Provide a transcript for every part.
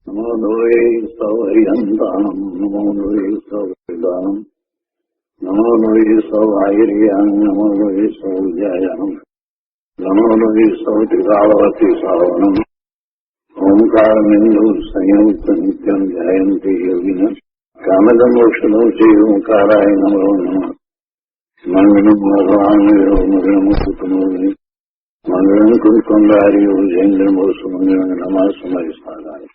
નમો દ્વૈ સૌહરિહંતાણં નમો દ્વૈ સૌહૃદાનં નમો દ્વૈ સૌહાયર્યાન નમો દ્વૈ સૌજ્યાયાન નમો દ્વૈ સૌત્રિકાળવતી સાવનમ ઓંકારમિંદુ સંયુક્ત નિત્યમ ધ્યાયંતિ યોગિન કામદમોક્ષદો શ્રી ઓંકારાય નમો નમઃ મંગલમ ભગવાન મંગલમ કુટુંબોની મંગલમ કુંકુંડાર્યો જૈન્દ્રમોસુ મંગલમ નમઃ સમયસ્થાનાય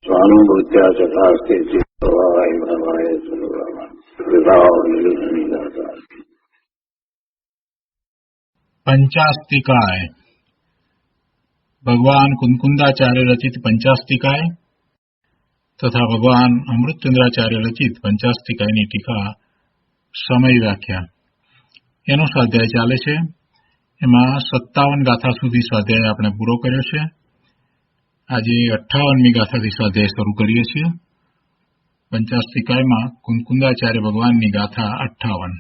સ્વાનુભૂત્યા ચકાસ્તે ચિત્તવાય ભવાય સર્વવા કૃપાવનિર્ગણિદાતા. પંચાસ્તિકાય ભગવાન કુંકુંદાચાર્ય રચિત પંચાસ્તિકાય તથા ભગવાન અમૃતચંદ્રાચાર્ય રચિત પંચાસ્તિકાયની ટીકા સમય વ્યાખ્યા એનો સ્વાધ્યાય ચાલે છે. એમાં 57 ગાથા સુધી સ્વાધ્યાય આપણે પૂરો કર્યો છે. આજે 58મી ગાથાથી સ્વાધ્યાય શરૂ કરીએ છીએ. પંચાસ્તિકાયમાં કુંકુંદાચાર્ય ભગવાનની ગાથા 58.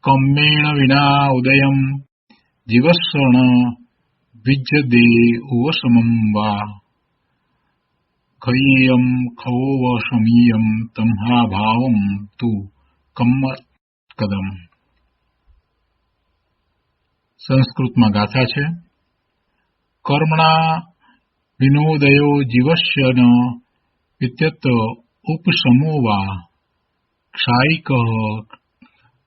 કમ્મેણ વિના ઉદયમ જીવસ્વર્ણ વિજ્યદે ઉવસમમ વા ખય્યમ ખવોવશમીયમ તમ્હા ભાવમ તુ કમ્મત્કદમ. સંસ્કૃતમાં ગાથા છે. કર્મણા વિનોદયો જીવસ્ય ન વિત્યત ઉપશમો વા ક્ષાયિક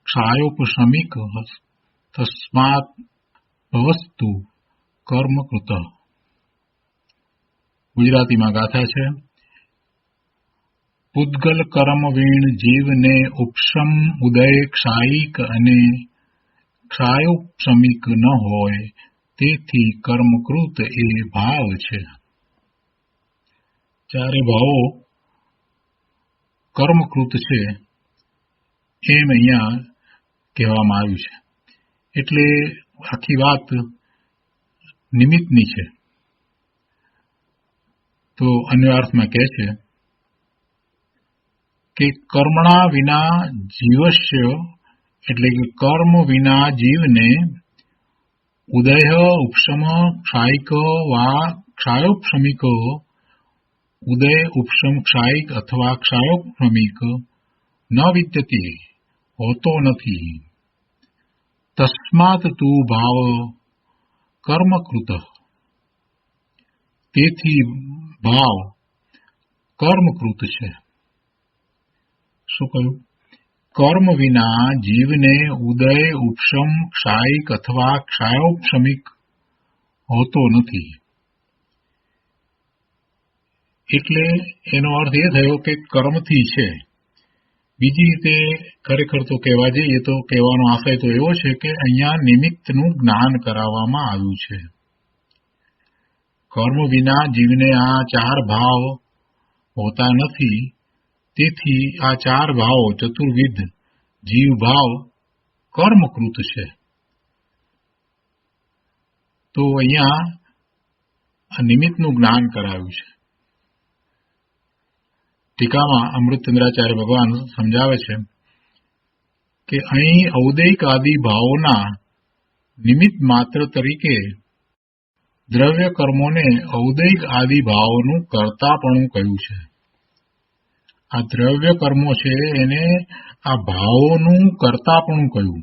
ક્ષાયોપશમિક તસ્માત ભવસ્તુ કર્મકૃત. ગુજરાતીમાં ગાથા છે. પૂદગલ કર્મ વીણ જીવને ઉપશમ ઉદય ક્ષાયિક અને ક્ષાયોપશમિક ન હોય તેથી કર્મકૃત એ ભાવ છે. ચારે ભાવો કર્મકૃત છે એમ અહીંયા કહેવામાં આવ્યું છે. એટલે આખી વાત નિમિત્તની છે. તો અન્વયાર્થમાં કહે છે કે કર્મણા વિના જીવસ્ય એટલે કે કર્મ વિના જીવને ઉદય ઉપશમ ક્ષાયિક વા ક્ષાયોપશમિક ઉદય ઉપશમ ક્ષાયિક અથવા ક્ષાયોપશમિક ન વિદ્યતે હોતો નથી. તસ્માત તું ભાવ કર્મકૃત તેથી ભાવ કર્મકૃત છે. શું કહ્યું? કર્મ વિના જીવને ઉદય ઉપશમ ક્ષાયિક અથવા ક્ષાયોપશમિક હોતો નથી. એટલે એનો અર્થ એ થયો કે કર્મથી છે. બીજી રીતે ખરેખર તો કહેવા જઈએ તો કહેવાનો આશય તો એવો છે કે અહીંયા નિમિત્તનું જ્ઞાન કરાવવામાં આવ્યું છે. કર્મ વિના જીવને આ ચાર ભાવ હોતા નથી. તેથી આ ચાર ભાવો ચતુર્વિધ જીવ ભાવ કર્મકૃત છે. તો અહીંયા આ નિમિત્તનું જ્ઞાન કરાવ્યું છે. ટીકામાં અમૃતચંદ્રાચાર્ય ભગવાન સમજાવે છે કે અહીં ઔદૈક આદિ ભાવોના નિમિત્ત માત્ર તરીકે દ્રવ્ય કર્મોને ઔદૈક આદિ ભાવોનું કર્તાપણું કહ્યું છે. આ દ્રવ્ય કર્મો છે એને આ ભાવોનું કર્તાપણું કહ્યું.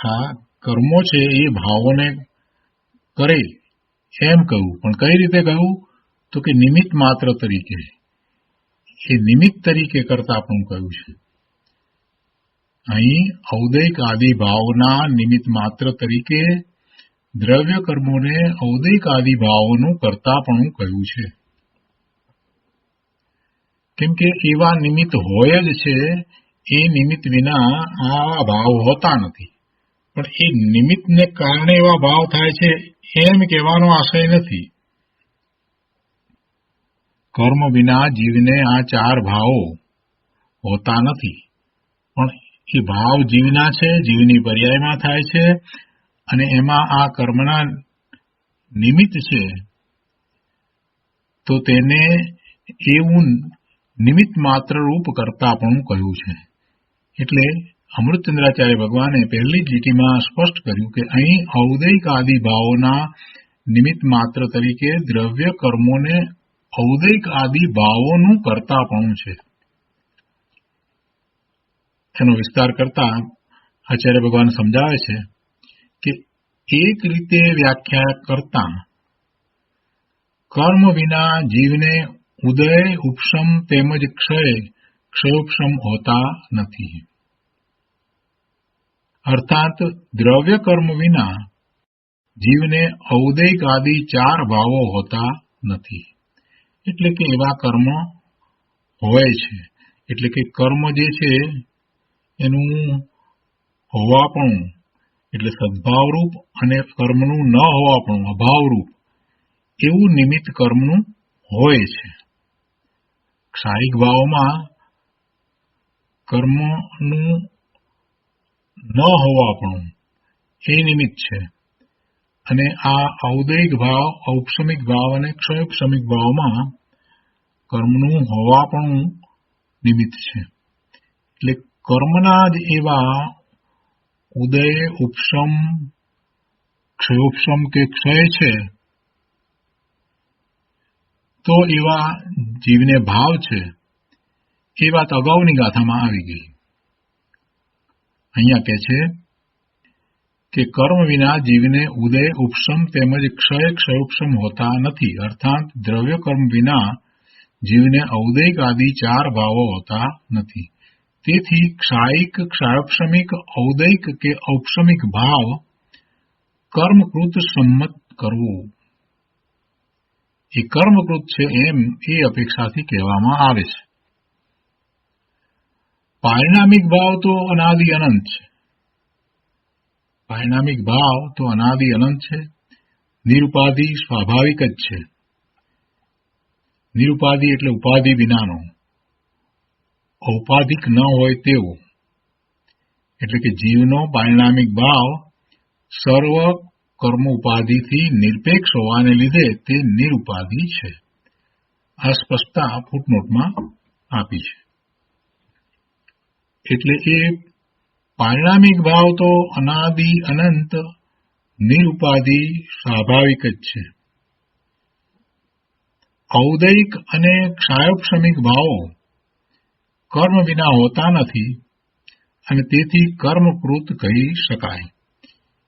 આ કર્મો છે એ ભાવોને કરે એમ કહ્યું. પણ કઈ રીતે કહ્યું? તો કે નિમિત્ત માત્ર તરીકે. એ નિમિત્ત તરીકે કર્તાપણું કહ્યું છે. અહીં ઔદૈક આદિ ભાવના નિમિત્ત માત્ર તરીકે દ્રવ્ય કર્મોને ઔદૈક આદિ ભાવોનું કર્તાપણું કહ્યું છે. કેમ કે એવા નિમિત્ત હોય જ છે. એ નિમિત્ત વિના આ ભાવ હોતા નથી. પણ એ નિમિત્તને કારણે એવા ભાવ થાય છે એમ કહેવાનો આશય નથી. કર્મ વિના જીવને આ ચાર ભાવો હોતા નથી. પણ એ ભાવ જીવના છે, જીવની પર્યાયમાં થાય છે અને એમાં આ કર્મના નિમિત્ત છે. તો તેને એવું નિમિત્ત માત્ર રૂપ કર્તાપણું કહ્યું છે. એટલે અમૃતચંદ્રાચાર્ય ભગવાને પહેલી જ લીટીમાં સ્પષ્ટ કર્યું કે અહીં ઔદૈક આદિ ભાવોના નિમિત્ત માત્ર તરીકે દ્રવ્ય કર્મોને ઔદૈક આદિ ભાવોનું કરતાપણું છે. એનો વિસ્તાર કરતા આચાર્ય ભગવાન સમજાવે છે કે એક રીતે વ્યાખ્યા કરતા કર્મ વિના જીવને ઉદય ઉપશમ તેમજ ક્ષયોપશમ હોતા નથી. અર્થાત દ્રવ્ય કર્મ વિના જીવને ઔદૈક આદિ 4 ભાવો હોતા નથી. એટલે કે એવા કર્મ હોય છે. એટલે કે કર્મ જે છે એનું હોવાપણું એટલે સદભાવરૂપ અને કર્મનું ન હોવાપણું અભાવરૂપ એવું નિમિત્ત કર્મનું હોય છે. ક્ષાયિક ભાવમાં કર્મનું ન હોવાપણું એ નિમિત્ત છે અને આ ઔદૈક ભાવ, ઔપશમિક ભાવ અને ક્ષયોપશમિક ભાવમાં કર્મનું હોવાપણું નિમિત્ત છે. એટલે કર્મના જ એવા ઉદય, ઉપશમ, ક્ષયોપશમ કે ક્ષય છે તો એવા જીવને ભાવ છે એ વાત અગાઉની ગાથામાં આવી ગઈ. અહીંયા કહે છે કે કર્મ વિના જીવને ઉદય, ઉપશમ તેમજ ક્ષયોપશમ હોતા નથી. અર્થાત દ્રવ્ય કર્મ વિના જીવને ઔદૈક આદિ 4 ભાવો હોતા નથી. તેથી ક્ષાયિક, ક્ષયોપશમિક, ઔદૈક કે ઔપશમિક ભાવ કર્મકૃત સંમત કરવું એ કર્મકૃત છે એમ એ અપેક્ષાથી કહેવામાં આવે છે. પારિણામિક ભાવ તો અનાદિ અનંત છે. પારિણામિક ભાવ તો અનાદિ અનંત છે. નિરુપાધિ સ્વાભાવિક જ છે. નિરુપાધિ એટલે ઉપાધિ વિનાનો, ઔપાધિક ન હોય તેવો. એટલે કે જીવનો પારિણામિક ભાવ સર્વ કર્મ ઉપાધિથી નિરપેક્ષ હોવાને લીધે તે નિરુપાધિ છે. આ સ્પષ્ટતા ફૂટનોટમાં આપી છે. એટલે એ પારિણામિક ભાવ તો અનાદિ અનંત નિરુપાધિ સ્વાભાવિક જ છે. ઔદૈક અને ક્ષયોપશમિક ભાવો કર્મ વિના હોતા નથી અને તેથી કર્મકૃત કહી શકાય.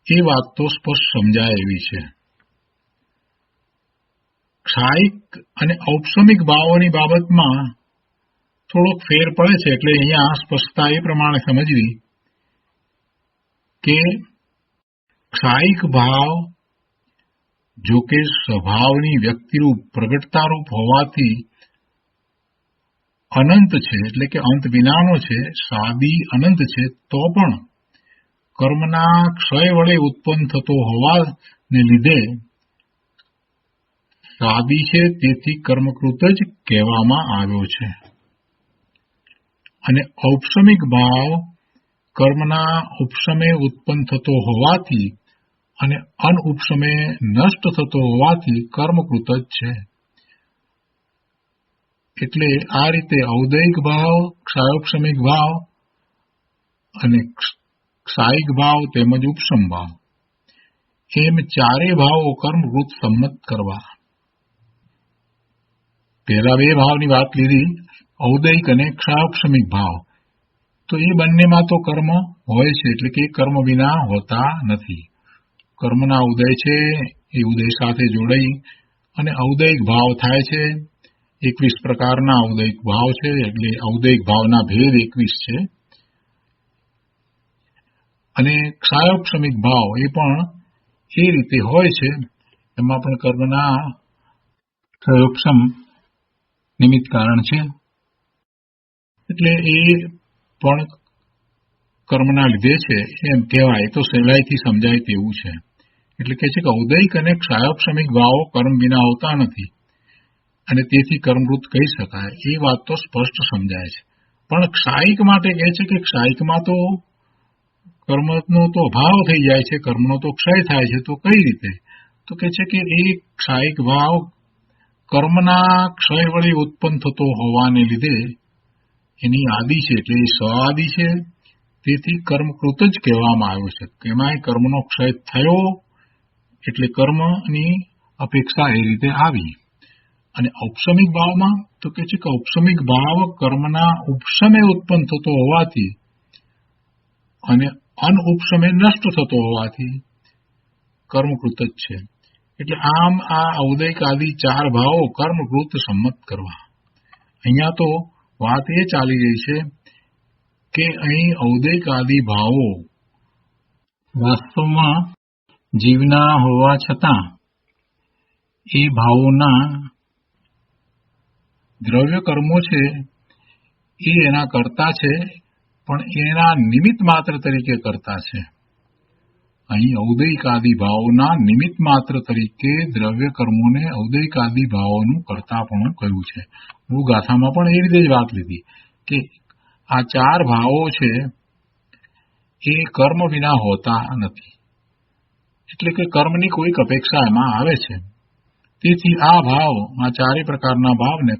એ વાત તો સ્પષ્ટ સમજાય એવી છે. ક્ષાયિક અને ઔપશમિક ભાવોની બાબતમાં થોડોક ફેર પડે છે. એટલે અહીંયા સ્પષ્ટતા એ પ્રમાણે સમજવી કે ક્ષાયિક ભાવ જો કે સ્વભાવની વ્યક્તિરૂપ પ્રગટતારૂપ હોવાથી અનંત છે, એટલે કે અંત વિનાનો છે, સાદી અનંત છે, તો પણ કર્મના ક્ષય વડે ઉત્પન્ન થતો હોવાને લીધે સાદી છે, તેથી કર્મકૃત જ કહેવામાં આવ્યો છે. અને ઔપશમિક ભાવ કર્મના ઉપશમે ઉત્પન્ન થતો હોવાથી અને અનઉપશમે નષ્ટ થતો હોવાથી કર્મકૃત જ છે. એટલે આ રીતે ઔદૈક ભાવ, ક્ષયોપશમિક ભાવ અને ક્ષાયિક ભાવ તેમજ ઉપશમ ભાવ એમ 4 ભાવો કર્મકૃત સંમત કરવા. પહેલા 2 ભાવની વાત લીધી, ઔદૈક અને ક્ષયોપશમિક ભાવ, તો એ બંનેમાં તો કર્મ હોય છે. એટલે કે કર્મ વિના હોતા નથી. કર્મના ઉદય છે એ ઉદય સાથે જોડાઈ અને ઔદૈક ભાવ થાય છે. 21 પ્રકારના ઔદૈક ભાવ છે. એટલે ઔદૈક ભાવના ભેદ 21 છે. અને ક્ષયોપશમિક ભાવ એ પણ એ રીતે હોય છે. એમાં પણ કર્મના ક્ષયોપશમ નિમિત્ત કારણ છે. એટલે એ પણ કર્મના લીધે છે એમ કહેવાય તો સહેલાઈથી સમજાય તેવું છે. એટલે કે છે કે ઔદૈક અને ક્ષયોપશમિક ભાવો કર્મ વિના હોતા નથી અને તેથી કર્મકૃત કહી શકાય. એ વાત તો સ્પષ્ટ સમજાય છે. પણ ક્ષાયિક માટે કહે છે કે ક્ષાયિકમાં તો કર્મનો તો અભાવ થઈ જાય છે, કર્મનો તો ક્ષય થાય છે. તો કઈ રીતે? તો કહે છે કે એ ક્ષાયિક ભાવ કર્મના ક્ષય વડે ઉત્પન્ન થતો હોવાને લીધે એની આદિ છે, એટલે એ સ્વઆદિ છે, તેથી કર્મકૃત જ કહેવામાં આવ્યું છે. એમાંય કર્મનો ક્ષય થયો એટલે કર્મની અપેક્ષા એ રીતે આવી. અને ઔપસમિક ભાવમાં તો કે છે કે ઔપસમિક ભાવ કર્મના ઉપસમે ઉત્પન્ન થતો હોવાથી અને અનઉપસમે નષ્ટ થતો હોવાથી કર્મકૃત જ છે. એટલે આમ આ ઔદૈક આદિ 4 ભાવો કર્મકૃત સંમત કરવા. અહીંયા તો વાત એ ચાલી રહી છે કે અહીં ઔદૈક આદિ ભાવો વાસ્તવમાં જીવના હોવા છતાં એ ભાવોના દ્રવ્ય કર્મો છે એ એના કરતા છે, પણ એના નિમિત્ત માત્ર તરીકે કરતા છે. અહીં ઔદૈક આદિ ભાવોના નિમિત્ત માત્ર તરીકે દ્રવ્ય કર્મોને ઔદૈક આદિ ભાવોનું કરતાપણું કહ્યું છે. મૂળ ગાથામાં પણ એ રીતે જ વાત લીધી કે આ 4 ભાવો છે એ કર્મ વિના હોતા નથી, એટલે કે કર્મની કોઈક અપેક્ષા એમાં આવે છે. તેથી આ ભાવ, આ 4 પ્રકારના ભાવને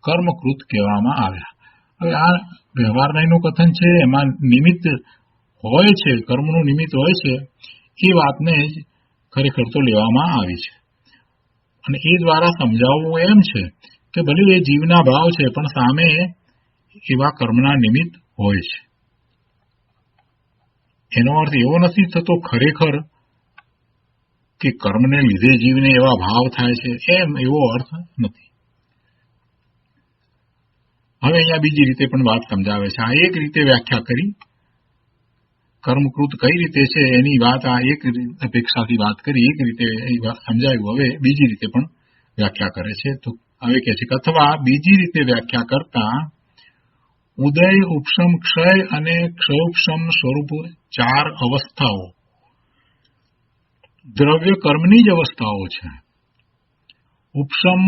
કર્મકૃત કહેવામાં આવ્યા. હવે આ વ્યવહારનું કથન છે, એમાં નિમિત્ત હોય છે, કર્મનું નિમિત્ત હોય છે, એ વાતને જ ખરેખર તો લેવામાં આવી છે. અને એ દ્વારા સમજાવવું એમ છે કે ભલે એ જીવના ભાવ છે, પણ સામે એવા કર્મના નિમિત્ત હોય છે. એનો અર્થ એવો નથી થતો ખરેખર કે કર્મને લીધે જીવને એવા ભાવ થાય છે, એમ એવો અર્થ નથી. હવે અહીંયા બીજી રીતે પણ વાત સમજાવે છે. આ એક રીતે વ્યાખ્યા કરી, કર્મકૃત કઈ રીતે છે એની વાત આ એક અપેક્ષાથી વાત કરી, એક રીતે સમજાવ્યું. હવે બીજી રીતે પણ વ્યાખ્યા કરે છે. તો હવે કહે છે કે અથવા બીજી રીતે વ્યાખ્યા કરતા ઉદય, ઉપશમ, ક્ષય અને ક્ષયોપશમ સ્વરૂપ 4 અવસ્થાઓ દ્રવ્ય કર્મની જ અવસ્થાઓ છે. ઉપશમ,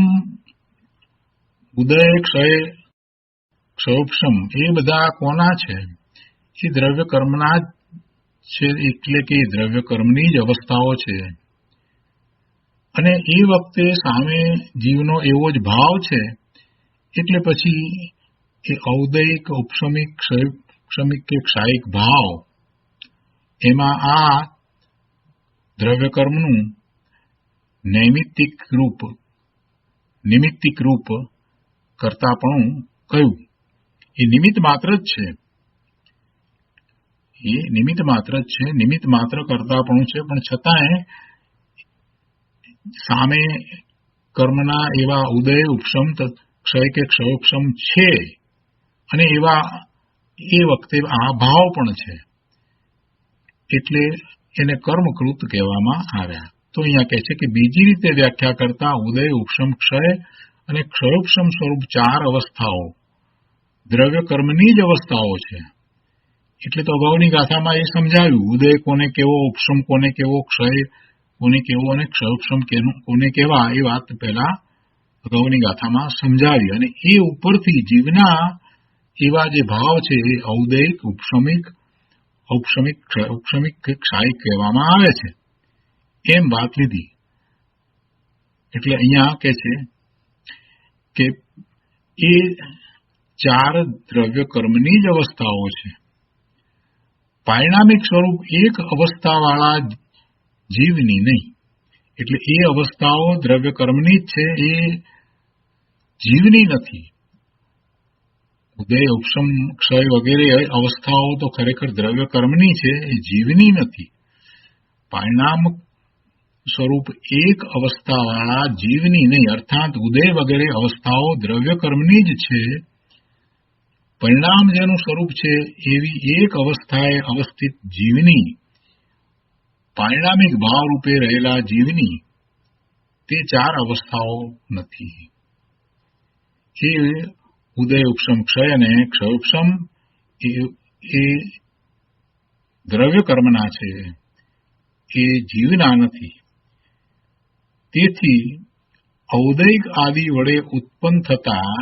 ઉદય, ક્ષય, ક્ષયોપશમ એ બધા કોના છે? એ દ્રવ્ય કર્મના જ છે, એટલે કે દ્રવ્ય કર્મની જ અવસ્થાઓ છે. અને એ વખતે સામે જીવનો એવો જ ભાવ છે, એટલે પછી એ ઔદૈક, ઉપશમિક, ક્ષયોપશમિક કે ક્ષાયિક ભાવ, એમાં આ દ્રવ્ય કર્મનું નિમિત્તિક રૂપ કરતાપણું કયું? એ નિમિત્ત માત્ર જ છે. એ નિમિત્ત માત્ર જ છે, નિમિત્ત માત્ર કરતાપણું છે, પણ છતાંય સામે કર્મના એવા ઉદય, ઉપશમ, ક્ષય કે ક્ષયોપશમ છે, અને એવા એ વખતે આ ભાવ પણ છે, એટલે એને કર્મકૃત કહેવામાં આવ્યા. તો અહીંયા કહે છે કે બીજી રીતે વ્યાખ્યા કરતા ઉદય, ઉપશમ, ક્ષય અને ક્ષયોપશમ સ્વરૂપ 4 અવસ્થાઓ દ્રવ્ય કર્મની જ અવસ્થાઓ છે. એટલે તો અગાઉની ગાથામાં એ સમજાવ્યું, ઉદય કોને કેવો, ઉપશમ કોને કેવો, ક્ષય કોને કેવો અને ક્ષયોપશમ કોને કેવા, એ વાત પહેલા અગાઉની ગાથામાં સમજાવી. અને એ ઉપરથી જીવના એવા જે ભાવ છે એ ઔદૈક, ઔપશમિક, કે ક્ષાયિક કહેવામાં આવે છે, એમ વાત લીધી. એટલે અહીંયા કહે છે કે એ 4 દ્રવ્ય કર્મની જ અવસ્થાઓ છે. પારિણામિક સ્વરૂપ એક અવસ્થાવાળા જીવની નહીં. એટલે એ અવસ્થાઓ દ્રવ્ય કર્મની જ છે, એ જીવની નથી. ઉદય, ઉપશમ, ક્ષય વગેરે અવસ્થાઓ તો ખરેખર દ્રવ્ય કર્મની છે, એ જીવની નથી. પરિણામ સ્વરૂપ એક અવસ્થાવાળા જીવની નહીં, અર્થાત ઉદય વગેરે અવસ્થાઓ દ્રવ્ય કર્મની જ છે. પરિણામ જેનું સ્વરૂપ છે એવી એક અવસ્થાએ અવસ્થિત જીવની, પારિણામિક ભાવ રૂપે રહેલા જીવની તે 4 અવસ્થાઓ નથી. એ ઉદય, ઉપશમ, ક્ષય અને ક્ષયોપશમ એ દ્રવ્ય કર્મના છે, એ જીવના નથી. તેથી ઔદૈક આદિ વડે ઉત્પન્ન થતા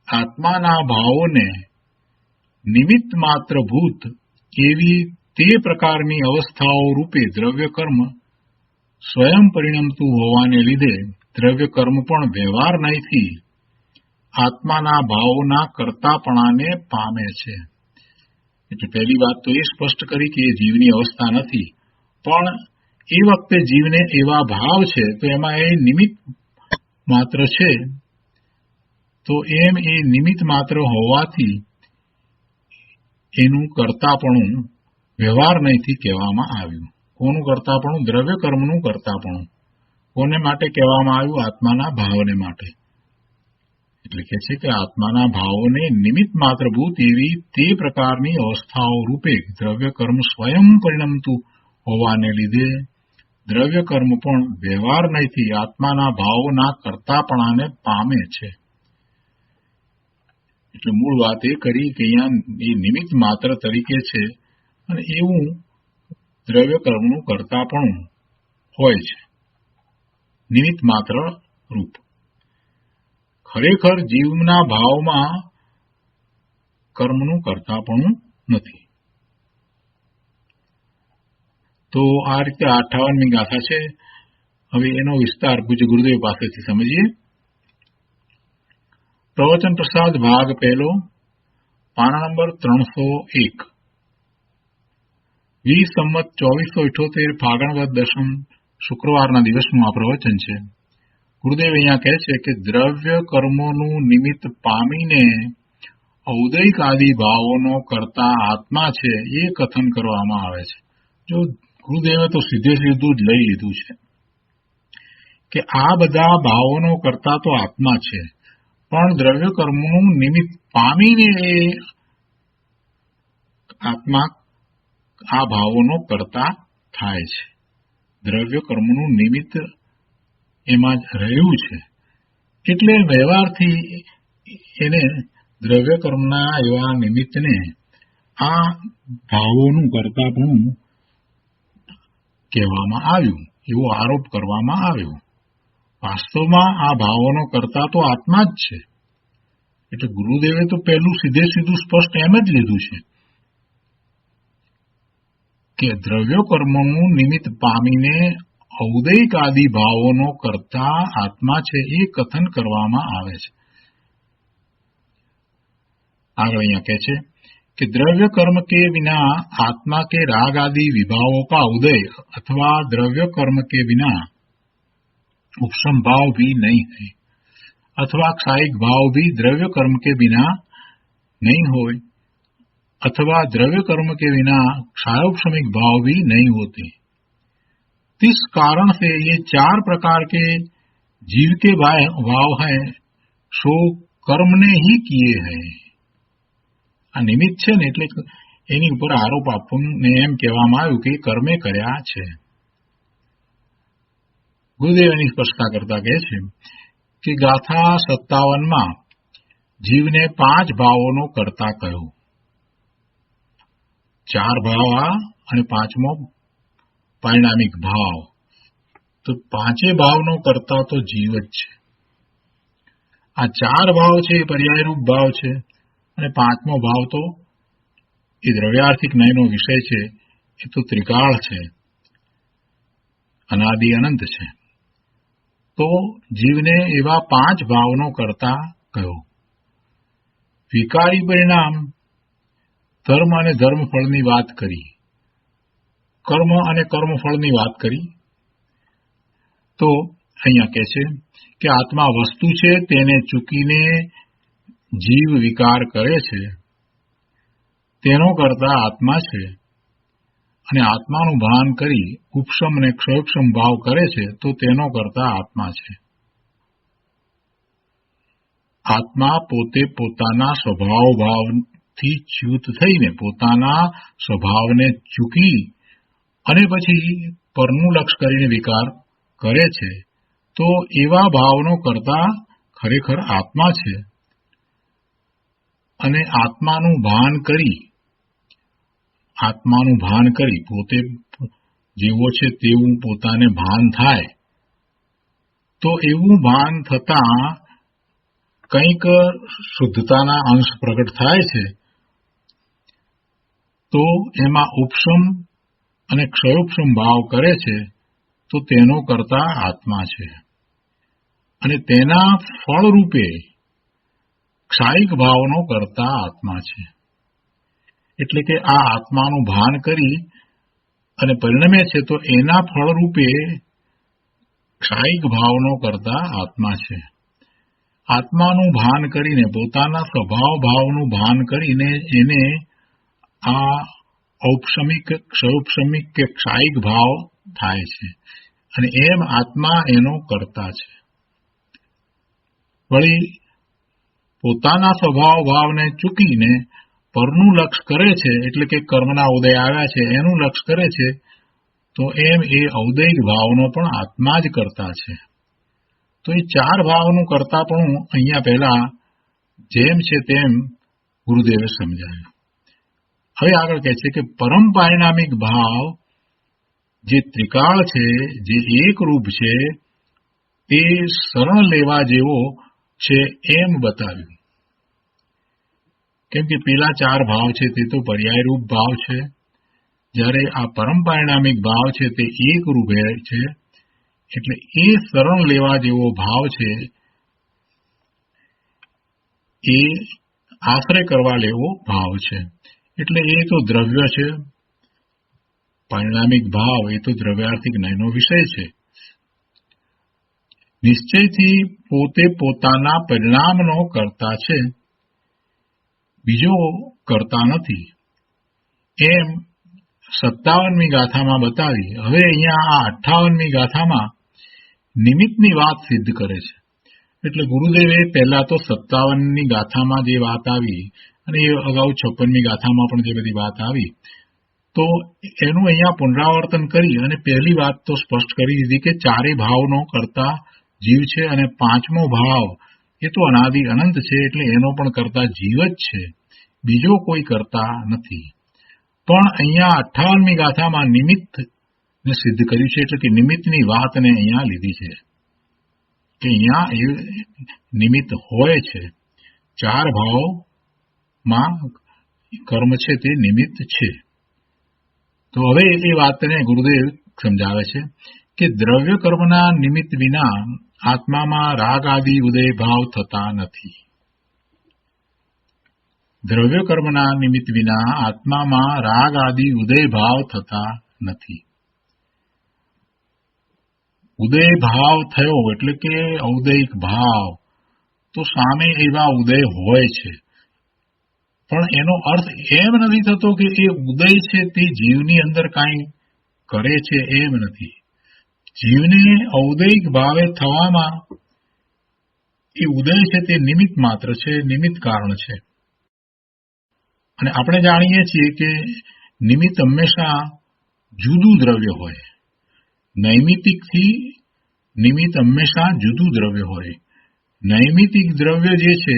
આત્માના ભાવોને નિમિત્ત માત્ર ભૂત એવી તે પ્રકારની અવસ્થાઓ રૂપે દ્રવ્ય કર્મ સ્વયં પરિણમતું હોવાને લીધે દ્રવ્ય કર્મ પણ વ્યવહાર નહીંથી આત્માના ભાવોના કરતાપણાને પામે છે. એટલે પહેલી વાત તો એ સ્પષ્ટ કરી કે એ જીવની અવસ્થા નથી, પણ એ વખતે જીવને એવા ભાવ છે તો એમાં એ નિમિત્ત માત્ર છે, તો એમ એ નિમિત્ત માત્ર હોવાથી એનું કર્તાપણું વ્યવહાર નહીંથી કહેવામાં આવ્યું. કોનું કર્તાપણું? દ્રવ્ય કર્મનું કર્તાપણું. કોને માટે કહેવામાં આવ્યું? આત્માના ભાવને માટે. એટલે કે છે કે આત્માના ભાવોને નિમિત્ત માત્રભૂત એવી તે પ્રકારની અવસ્થાઓ રૂપે દ્રવ્ય કર્મ સ્વયં પરિણમતું હોવાને લીધે દ્રવ્ય કર્મ પણ વ્યવહાર નહીંથી આત્માના ભાવોના કર્તાપણાને પામે છે. એટલે મૂળ વાત એ કરી કે અહીંયા એ નિમિત્ત માત્ર તરીકે છે અને એવું દ્રવ્ય કર્મનું કર્તાપણું હોય છે, નિમિત્ત માત્ર રૂપ. ખરેખર જીવના ભાવમાં કર્મનું કર્તાપણું નથી. તો આ રીતે 58મી ગાથા છે. હવે એનો વિસ્તાર પૂજ્ય ગુરુદેવ પાસેથી સમજીએ. પ્રવચન પ્રસાદ ભાગ પહેલો, પાના નંબર 301. 20 સંમત 2478 ફાગણ વદ દશમ શુક્રવારના દિવસનું આ પ્રવચન છે. ગુરુદેવ અહીંયા કહે છે કે દ્રવ્ય કર્મોનું નિમિત્ત પામીને ઔદૈક આદિ ભાવોનો કરતા આત્મા છે એ કથન કરવામાં આવે છે. જો ગુરુદેવે તો સીધે સીધું જ લઈ લીધું છે કે આ બધા ભાવોનો કરતા તો આત્મા છે, પણ દ્રવ્ય કર્મનું નિમિત્ત પામીને એ આત્મા આ ભાવોનો કરતા થાય છે. દ્રવ્ય કર્મનું નિમિત્ત એમાં જ રહ્યું છે, એટલે વ્યવહારથી એને દ્રવ્ય કર્મના એવા નિમિત્તને આ ભાવોનું કરતાપણું કહેવામાં આવ્યું, એવો આરોપ કરવામાં આવ્યો. વાસ્તવમાં આ ભાવોનો કરતા તો આત્મા જ છે. એટલે ગુરુદેવે તો પહેલું સીધે સીધું સ્પષ્ટ એમ જ લીધું છે કે દ્રવ્ય કર્મનું નિમિત્ત પામીને ઔદૈક આદિ ભાવોનો કરતા આત્મા છે એ કથન કરવામાં આવે છે. આગળ અહીંયા કહે છે कि द्रव्य कर्म के बिना आत्मा के राग आदि विभावों का उदय अथवा द्रव्य कर्म के बिना उपशम भाव भी नहीं है, अथवा क्षायिक भाव भी द्रव्य कर्म के बिना नहीं हो, अथवा द्रव्य कर्म के बिना क्षायोपशमिक भाव भी नहीं होते. इस कारण से ये 4 प्रकार के जीव के भाव हैं सो कर्म ने ही किए हैं. આ નિમિત્ત છે ને એટલે એની ઉપર આરોપ આપને એમ કહેવામાં આવ્યું કે કર્મે કર્યા છે. ગુરુદેવ એની સ્પષ્ટતા કરતા કહે છે કે ગાથા 57માં જીવને 5 ભાવોનો કરતા કહ્યો. 4 ભાવ આ અને 5મો પરિણામિક ભાવ. તો 5 ભાવનો કરતા તો જીવ જ છે. આ 4 ભાવ છે એ પર્યાયરૂપ ભાવ છે અને 5મો ભાવ તો એ દ્રવ્યાર્થિક ન્યાયનો વિષય છે, એ તો ત્રિકાળ છે, અનાદિ અનંત છે. તો જીવને એવા 5 ભાવનો કરતા કહ્યો. વિકારી પરિણામ ધર્મ અને ધર્મફળની વાત કરી, કર્મ અને કર્મફળની વાત કરી. તો અહીંયા કહે છે કે આત્મા વસ્તુ છે, તેને ચૂકીને જીવ વિકાર કરે છે, તેનો કરતા આત્મા છે. અને આત્માનું ભાન કરી ઉપશમ અને ક્ષયોપશમ ભાવ કરે છે તો તેનો કરતા આત્મા છે. આત્મા પોતે પોતાના સ્વભાવ ભાવથી ચ્યુત થઈને પોતાના સ્વભાવને ચૂકી અને પછી પરનું લક્ષ કરીને વિકાર કરે છે, તો એવા ભાવનો કરતા ખરેખર આત્મા છે. અને આત્માનું ભાન કરી પોતે જેવો છે તેવું પોતાને ભાન થાય, તો એવું ભાન થતાં કંઈક શુદ્ધતાના અંશ પ્રગટ થાય છે, તો એમાં ઉપશમ અને ક્ષયોપશમ ભાવ કરે છે તો તેનો કરતા આત્મા છે. અને તેના ફળ રૂપે ક્ષાયિક ભાવનો કરતા આત્મા છે. એટલે કે આ આત્માનું ભાન કરી અને પરિણમે છે તો એના ફળરૂપે ક્ષાયિક ભાવનો કરતા આત્મા છે. આત્માનું ભાન કરીને, પોતાના સ્વભાવ ભાવનું ભાન કરીને એને આ ઔપશમિક, ક્ષૌપશમિક કે ક્ષાયિક ભાવ થાય છે અને એમ આત્મા એનો કરતા છે. વળી પોતાના સ્વભાવ ભાવને ચૂકીને પરનું લક્ષ કરે છે, એટલે કે કર્મના ઉદય આવ્યા છે એનું લક્ષ કરે છે, તો એમ એ ઔદૈક ભાવનો પણ આત્મા જ કરતા છે. તો એ ચાર ભાવનું કરતા પણ અહીંયા પહેલા જેમ છે તેમ ગુરુદેવે સમજાવ્યું. હવે આગળ કહે છે કે પરમ પારિણામિક ભાવ જે ત્રિકાળ છે, જે એક રૂપ છે, તે શરણ લેવા જેવો છે એમ બતાવ્યું. કેમ કે પેલા ચાર ભાવ છે તે તો પર્યાય રૂપ ભાવ છે, જ્યારે આ પરમ પારિણામિક ભાવ છે તે એક રૂપ છે, એટલે એ શરણ લેવા જેવો ભાવ છે એ આશ્રય કરવા લેવો ભાવ છે. એટલે એ તો દ્રવ્ય છે. પારિણામિક ભાવ એ તો દ્રવ્યાર્થિક નયનો વિષય છે. નિશ્ચયથી પોતે પોતાના પરિણામનો કરતા છે, બીજો કરતા નથી, એમ 57મી ગાથામાં બતાવી. હવે અહીંયા આ 58મી ગાથામાં નિમિત્તની વાત સિદ્ધ કરે છે. એટલે ગુરુદેવે પહેલા તો 57ની ગાથામાં જે વાત આવી અને એ અગાઉ 56મી ગાથામાં પણ જે બધી વાત આવી, તો એનું અહીંયા પુનરાવર્તન કરી અને પહેલી વાત તો સ્પષ્ટ કરી દીધી કે ચારે ભાવનો કરતા જીવ છે અને પાંચમો ભાવ એ તો અનાદિ અનંત છે, એટલે એનો પણ કરતા જીવ જ છે, બીજો કોઈ કરતા નથી. પણ અહીંયા 58મી ગાથામાં નિમિત્તને સિદ્ધ કર્યું છે, એટલે કે નિમિત્તની વાતને અહીંયા લીધી છે કે અહીંયા એ નિમિત્ત હોય છે. ચાર ભાવમાં કર્મ છે તે નિમિત્ત છે. તો હવે એ વાતને ગુરુદેવ સમજાવે છે કે દ્રવ્ય કર્મના નિમિત્ત વિના આત્મામાં રાગ આદિ ઉદય ભાવ થતા નથી. દ્રવ્ય કર્મના નિમિત્ત વિના આત્મામાં રાગ આદિ ઉદય ભાવ થતા નથી. ઉદય ભાવ થયો એટલે કે ઔદૈક ભાવ, તો સામે એવા ઉદય હોય છે, પણ એનો અર્થ એમ નથી થતો કે એ ઉદય છે તે જીવની અંદર કાંઈ કરે છે, એમ નથી. જીવને ઔદૈક ભાવે થવામાં એ ઉદય છે તે નિમિત્ત માત્ર છે, નિમિત્ત કારણ છે. અને આપણે જાણીએ છીએ કે નિમિત્ત હંમેશા જુદું દ્રવ્ય હોય. નૈમિતિકથી નિમિત્ત હંમેશા જુદું દ્રવ્ય હોય. નૈમિતિક દ્રવ્ય જે છે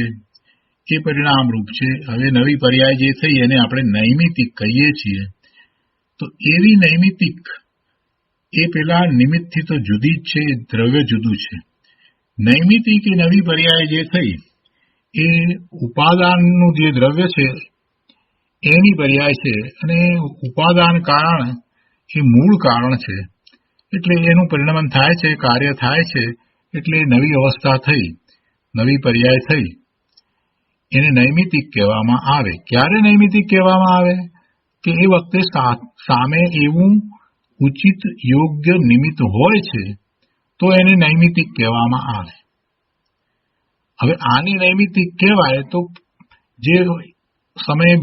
એ પરિણામ રૂપ છે. હવે નવી પર્યાય જે થઈ એને આપણે નૈમિતિક કહીએ છીએ. તો એવી નૈમિતિક એ પેલા નિમિત્તથી તો જુદી જ છે, દ્રવ્ય જુદું છે. નૈમિતિક એ નવી પર્યાય જે થઈ એ ઉપાદાનનું જે દ્રવ્ય છે એની પર્યાય છે, અને ઉપાદાન કારણ એ મૂળ કારણ છે. એટલે એનું પરિણમન થાય છે, કાર્ય થાય છે, એટલે નવી અવસ્થા થઈ, નવી પર્યાય થઈ, એને નૈમિતિક કહેવામાં આવે. ક્યારે નૈમિતિક કહેવામાં આવે? કે એ વખતે સામે એવું ઉચિત યોગ્ય નિમિત્ત હોય છે તો એને નૈમિતિક કહેવામાં આવે. હવે આની નૈમિતિક કહેવાય તો જે સમયે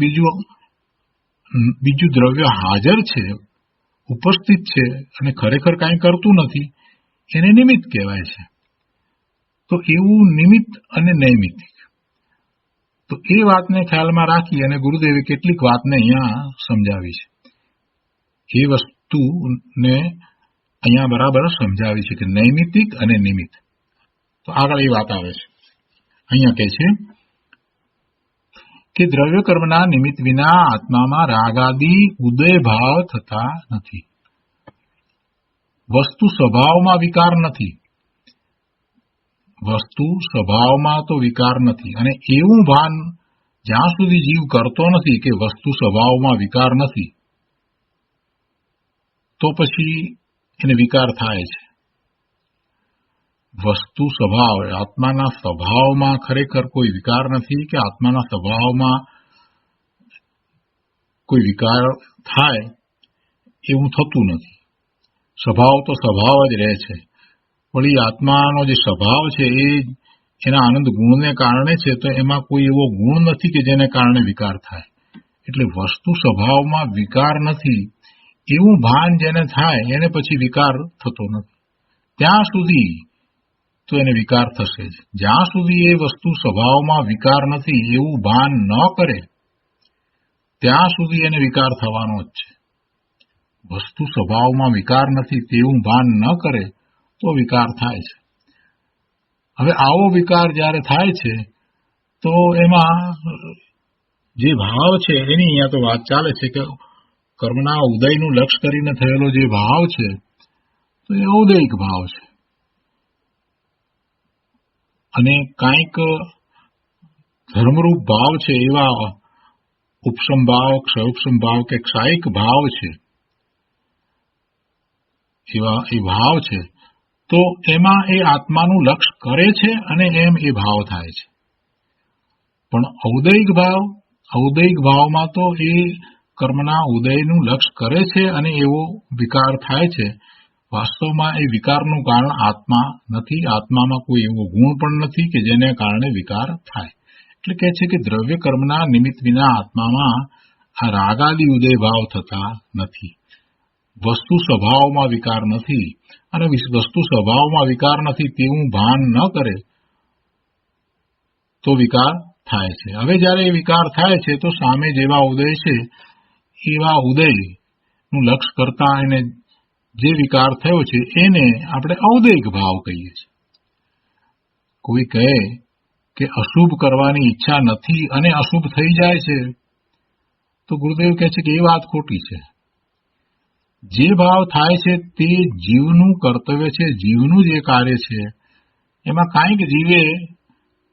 બીજું દ્રવ્ય હાજર છે, ઉપસ્થિત છે અને ખરેખર કાંઈ કરતું નથી, એને નિમિત્ત કહેવાય છે. તો એવું નિમિત્ત અને નૈમિતિક, તો એ વાતને ખ્યાલમાં રાખી અને ગુરુદેવે કેટલીક વાતને અહીંયા સમજાવી છે. એ વસ્તુને અહીંયા બરાબર સમજાવી છે કે નૈમિતિક અને નિમિત્ત. તો આગળ એ વાત આવે છે. અહીંયા કહે છે કે દ્રવ્ય કર્મના નિમિત્ત વિના આત્મામાં રાગાદી ઉદય ભાવ થતા નથી. વસ્તુ સ્વભાવમાં વિકાર નથી. વસ્તુ સ્વભાવમાં તો વિકાર નથી, અને એવું ભાન જ્યાં સુધી જીવ કરતો નથી કે વસ્તુ સ્વભાવમાં વિકાર નથી, તો પછી એને વિકાર થાય છે. વસ્તુ સ્વભાવ, આત્માના સ્વભાવમાં ખરેખર કોઈ વિકાર નથી કે આત્માના સ્વભાવમાં કોઈ વિકાર થાય એવું થતું નથી. સ્વભાવ તો સ્વભાવ જ રહે છે. વળી આત્માનો જે સ્વભાવ છે એ એના આનંદ ગુણને કારણે છે, તો એમાં કોઈ એવો ગુણ નથી કે જેને કારણે વિકાર થાય. એટલે વસ્તુ સ્વભાવમાં વિકાર નથી એવું ભાન જેને થાય એને પછી વિકાર થતો નથી. ત્યાં સુધી તો એને વિકાર થશે જ. જ્યાં સુધી એ વસ્તુ સ્વભાવમાં વિકાર નથી એવું ભાન ન કરે ત્યાં સુધી એને વિકાર થવાનો જ છે. વસ્તુ સ્વભાવમાં વિકાર નથી તેવું ભાન ન કરે તો વિકાર થાય છે. હવે આવો વિકાર જ્યારે થાય છે તો એમાં જે ભાવ છે એની અહીંયા તો વાત ચાલે છે કે કર્મના ઉદયનું લક્ષ્ય કરીને થયેલો જે ભાવ છે તો એ ઔદયિક ભાવ છે. અને કાંઈક ધર્મરૂપ ભાવ છે એવા ઉપસમ ભાવ, ક્ષયોપસમ ભાવ કે ક્ષાયિક ભાવ છે, એવા એ ભાવ છે, તો એમાં એ આત્માનું લક્ષ્ય કરે છે અને એમ એ ભાવ થાય છે. પણ ઔદયિક ભાવમાં તો એ કર્મના ઉદયનું લક્ષ્ય કરે છે અને એવો વિકાર થાય છે. વાસ્તવમાં એ વિકારનું કારણ આત્મા નથી. આત્મામાં કોઈ એવો ગુણ પણ નથી કે જેને કારણે વિકાર થાય. એટલે કહે છે કે દ્રવ્ય કર્મના નિમિત્ત વિના આત્મામાં આ રાગાદી ઉદય ભાવ થતા નથી. વસ્તુ સ્વભાવમાં વિકાર નથી અને વસ્તુ સ્વભાવમાં વિકાર નથી તેવું ભાન ન કરે તો વિકાર થાય છે. હવે જ્યારે એ વિકાર થાય છે તો સામે જેવા ઉદય છે એવા ઉદયનું લક્ષ્ય કરતા એને જે વિકાર થયો છે એને આપણે ઔદયિક ભાવ કહીએ છીએ. કોઈ કહે કે અશુભ કરવાની ઈચ્છા નથી અને અશુભ થઈ જાય છે તો ગુરુદેવ કહે છે કે એ વાત ખોટી છે. જે ભાવ થાય છે તે જીવનું કર્તવ્ય છે, જીવનું જે કાર્ય છે એમાં કાંઈક જીવે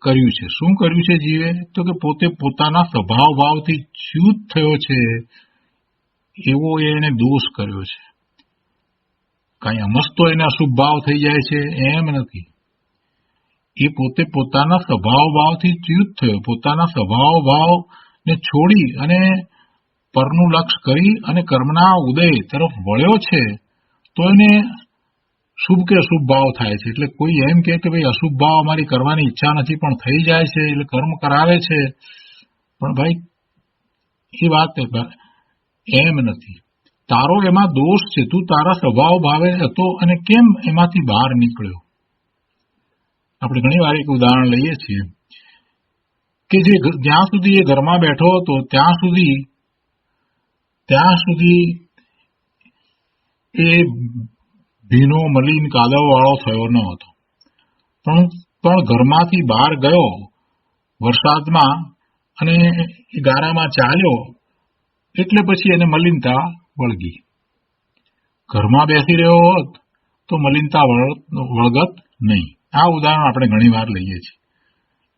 કર્યું છે. શું કર્યું છે જીવે? તો કે પોતે પોતાના સ્વભાવ ભાવથી ચ્યુત થયો છે એવો એને દોષ કર્યો છે. કાંઈ અમસ્તો એને અશુભ ભાવ થઈ જાય છે એમ નથી. એ પોતે પોતાના સ્વભાવ ભાવથી ચ્યુત થયો, પોતાના સ્વભાવ ભાવને છોડી અને પરનું લક્ષ્ય કરી અને કર્મના ઉદય તરફ વળ્યો છે તો એને શુભ કે અશુભ ભાવ થાય છે. એટલે કોઈ એમ કે ભાઈ અશુભ ભાવ અમારી કરવાની ઈચ્છા નથી પણ થઈ જાય છે એટલે કર્મ કરાવે છે, પણ ભાઈ એ વાત એમ નથી. તારો એમાં દોષ છે. તું તારા સ્વભાવ ભાવે હતો અને કેમ એમાંથી બહાર નીકળ્યો? આપણે ઘણી વાર એક ઉદાહરણ લઈએ છીએ કે જે જ્યાં સુધી એ ઘરમાં બેઠો હતો ત્યાં સુધી એ ભીનો મલિન કાદવ વાળો થયો ન હતો. પણ ઘરમાંથી બહાર ગયો વરસાદમાં અને એ ગારામાં ચાલ્યો એટલે પછી એને મલિનતા વળગી. ઘરમાં બેસી રહ્યો હોત તો મલિનતા વળગત નહીં. આ ઉદાહરણ આપણે ઘણી વાર લઈએ છીએ.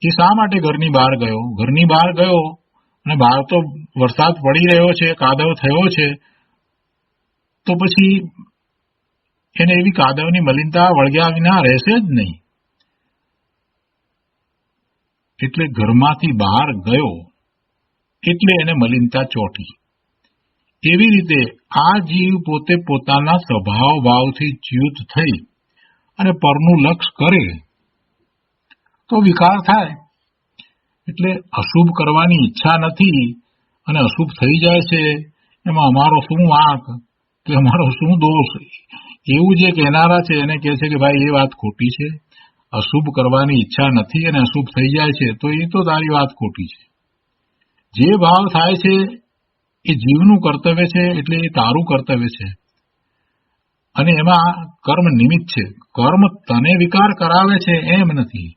એ શા માટે ઘરની બહાર ગયો? ઘરની બહાર ગયો અને બહાર તો વરસાદ પડી રહ્યો છે, કાદવ થયો છે, તો પછી એને એવી કાદવની મલિનતા વળગ્યા વિના રહેશે જ નહીં. એટલે ઘરમાંથી બહાર ગયો એટલે એને મલિનતા ચોંટી. એવી રીતે આ જીવ પોતે પોતાના સ્વભાવ ભાવથી ચ્યુત થઈ અને પરનું લક્ષ્ય કરે તો વિકાર થાય. એટલે અશુભ કરવાની ઈચ્છા નથી અને અશુભ થઈ જાય છે એમાં અમારો શું વાંક કે અમારો શું દોષ, એવું જે કહેનારા છે એને કહે છે કે ભાઈ એ વાત ખોટી છે. અશુભ કરવાની ઈચ્છા નથી અને અશુભ થઈ જાય છે તો એ તો તારી વાત ખોટી છે. જે ભાવ થાય છે એ જીવનું કર્તવ્ય છે એટલે એ તારું કર્તવ્ય છે અને એમાં કર્મ નિમિત્ત છે. કર્મ તને વિકાર કરાવે છે એમ નથી.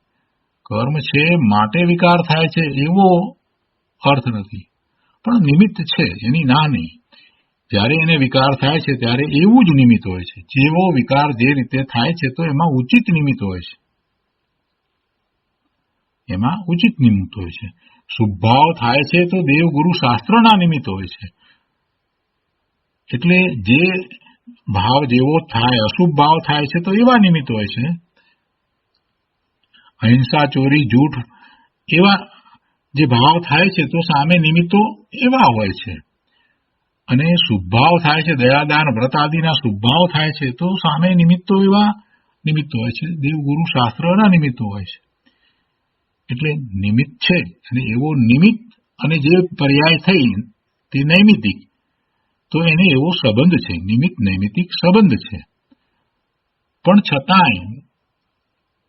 કર્મ છે માટે વિકાર થાય છે એવો અર્થ નથી, પણ નિમિત્ત છે એની ના નહીં. જ્યારે એને વિકાર થાય છે ત્યારે એવું જ નિમિત્ત હોય છે. જેવો વિકાર જે રીતે થાય છે તો એમાં ઉચિત નિમિત્ત હોય છે. એમાં ઉચિત નિમિત્ત હોય છે. શુભભાવ થાય છે તો દેવગુરુ શાસ્ત્રના નિમિત્ત હોય છે. એટલે જે ભાવ જેવો થાય, અશુભ ભાવ થાય છે તો એવા નિમિત્ત હોય છે. અહિંસા, ચોરી, જૂઠ એવા જે ભાવ થાય છે તો સામે નિમિત્તો એવા હોય છે. અને શુભભાવ થાય છે, દયાદાન વ્રત આદિના શુભભાવ થાય છે, તો સામે નિમિત્તો એવા નિમિત્તો હોય છે, દેવગુરુ શાસ્ત્રના નિમિત્તો હોય છે. એટલે નિમિત્ત છે અને એવો નિમિત્ત અને જે પર્યાય થઈ તે નૈમિતિક, તો એને એવો સંબંધ છે, નિમિત્ત નૈમિતિક સંબંધ છે. પણ છતાંય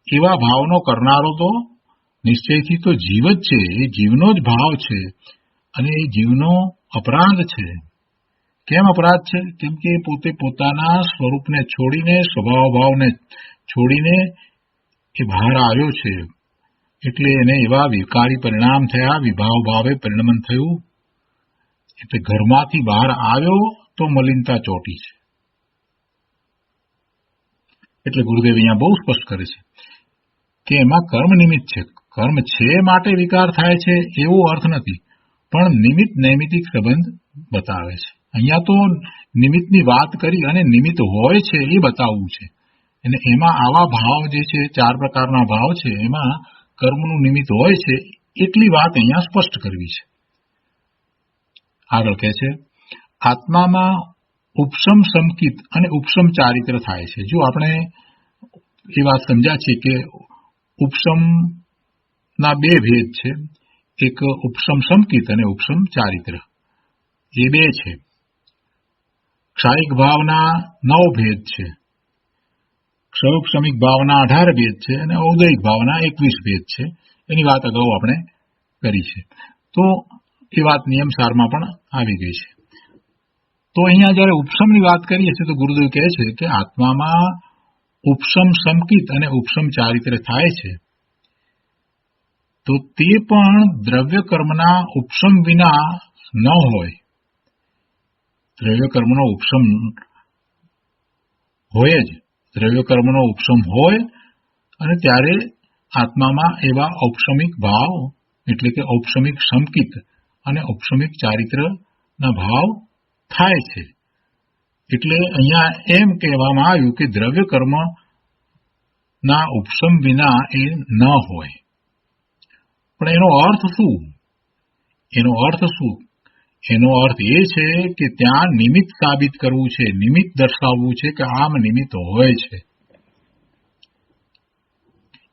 એવા ભાવનો કરનારો તો નિશ્ચયથી તો જીવ જ છે, એ જીવનો જ ભાવ છે અને એ જીવનો અપરાધ છે. કેમ અપરાધ છે? કેમ કે પોતે પોતાના સ્વરૂપને છોડીને, સ્વભાવ ભાવને છોડીને એ બહાર આવ્યો છે, એટલે એને એવા વિકારી પરિણામ થયા, વિભાવ ભાવે પરિણમન થયું. એટલે ઘરમાંથી બહાર આવ્યો તો મલિનતા ચોટી છે. એટલે ગુરુદેવ અહીંયા બહુ સ્પષ્ટ કરે છે કે એમાં કર્મ નિમિત્ત છે. કર્મ છે માટે વિકાર થાય છે એવો અર્થ નથી, પણ નિમિત્ત નૈમિતિક સંબંધ બતાવે છે. અહીંયા તો નિમિત્તની વાત કરી અને નિમિત્ત હોય છે એ બતાવવું છે. અને એમાં આવા ભાવ જે છે, 4 પ્રકારના ભાવ છે, એમાં કર્મનું નિમિત્ત હોય છે એટલી વાત અહીંયા સ્પષ્ટ કરવી છે. આગળ કહે છે, આત્મામાં ઉપશમ સંકિત અને ઉપશમ ચારિત્ર થાય છે. જો આપણે એ વાત સમજ્યા છે કે ઉપશમના 2 ભેદ છે, એક ઉપશમ સંકિત અને ઉપશમ ચારિત્ર, એ 2 છે. ક્ષાયિક ભાવના 9 ભેદ છે, ક્ષયોપશમિક ભાવના 18 ભેદ છે અને ઔદયિક ભાવના 21 ભેદ છે. એની વાત અગાઉ આપણે કરી છે, તો એ વાત નિયમસારમાં પણ આવી ગઈ છે. તો અહીંયા જયારે ઉપશમની વાત કરીએ છીએ તો ગુરુદેવ કહે છે કે આત્મામાં ઉપશમ સંકિત અને ઉપશમ ચારિત્ર થાય છે, તો તે પણ દ્રવ્ય કર્મના ઉપશમ વિના ન હોય. દ્રવ્ય કર્મનો ઉપશમ હોય જ, દ્રવ્ય કર્મનો ઉપશમ હોય અને ત્યારે આત્મામાં એવા ઔપશમિક ભાવ એટલે કે ઔપશમિક સંકિત અને ઔપશમિક ચારિત્રના ભાવ થાય છે. એટલે અહીંયા એમ કહેવામાં આવ્યું કે દ્રવ્ય કર્મના ઉપશમ વિના એ ન હોય. પણ એનો અર્થ શું? એનો અર્થ એ છે કે ત્યાં નિમિત્ત સાબિત કરવું છે, નિમિત્ત દર્શાવવું છે કે આમ નિમિત્ત હોય છે.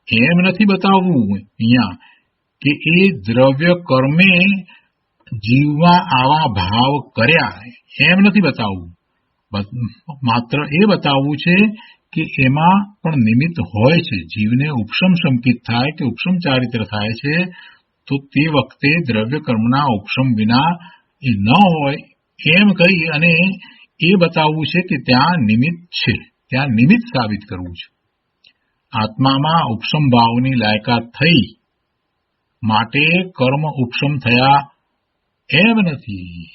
એમ નથી બતાવવું અહીંયા કે એ દ્રવ્ય કર્મે જીવમાં આવા ભાવ કર્યા, એમ નથી બતાવવું. માત્ર એ બતાવવું છે કે એમાં પણ નિમિત્ત હોય છે. જીવને ઉપશમ સંકિત થાય કે ઉપશમ ચારિત્ર થાય છે, તો તે વખતે દ્રવ્ય કર્મના ઉપશમ વિના એ ન હોય એમ કહી અને એ બતાવવું છે કે ત્યાં નિમિત્ત છે, ત્યાં નિમિત્ત સાબિત કરવું છે. આત્મામાં ઉપશમ ભાવની લાયકાત થઈ માટે કર્મ ઉપશમ થયા એમ નથી.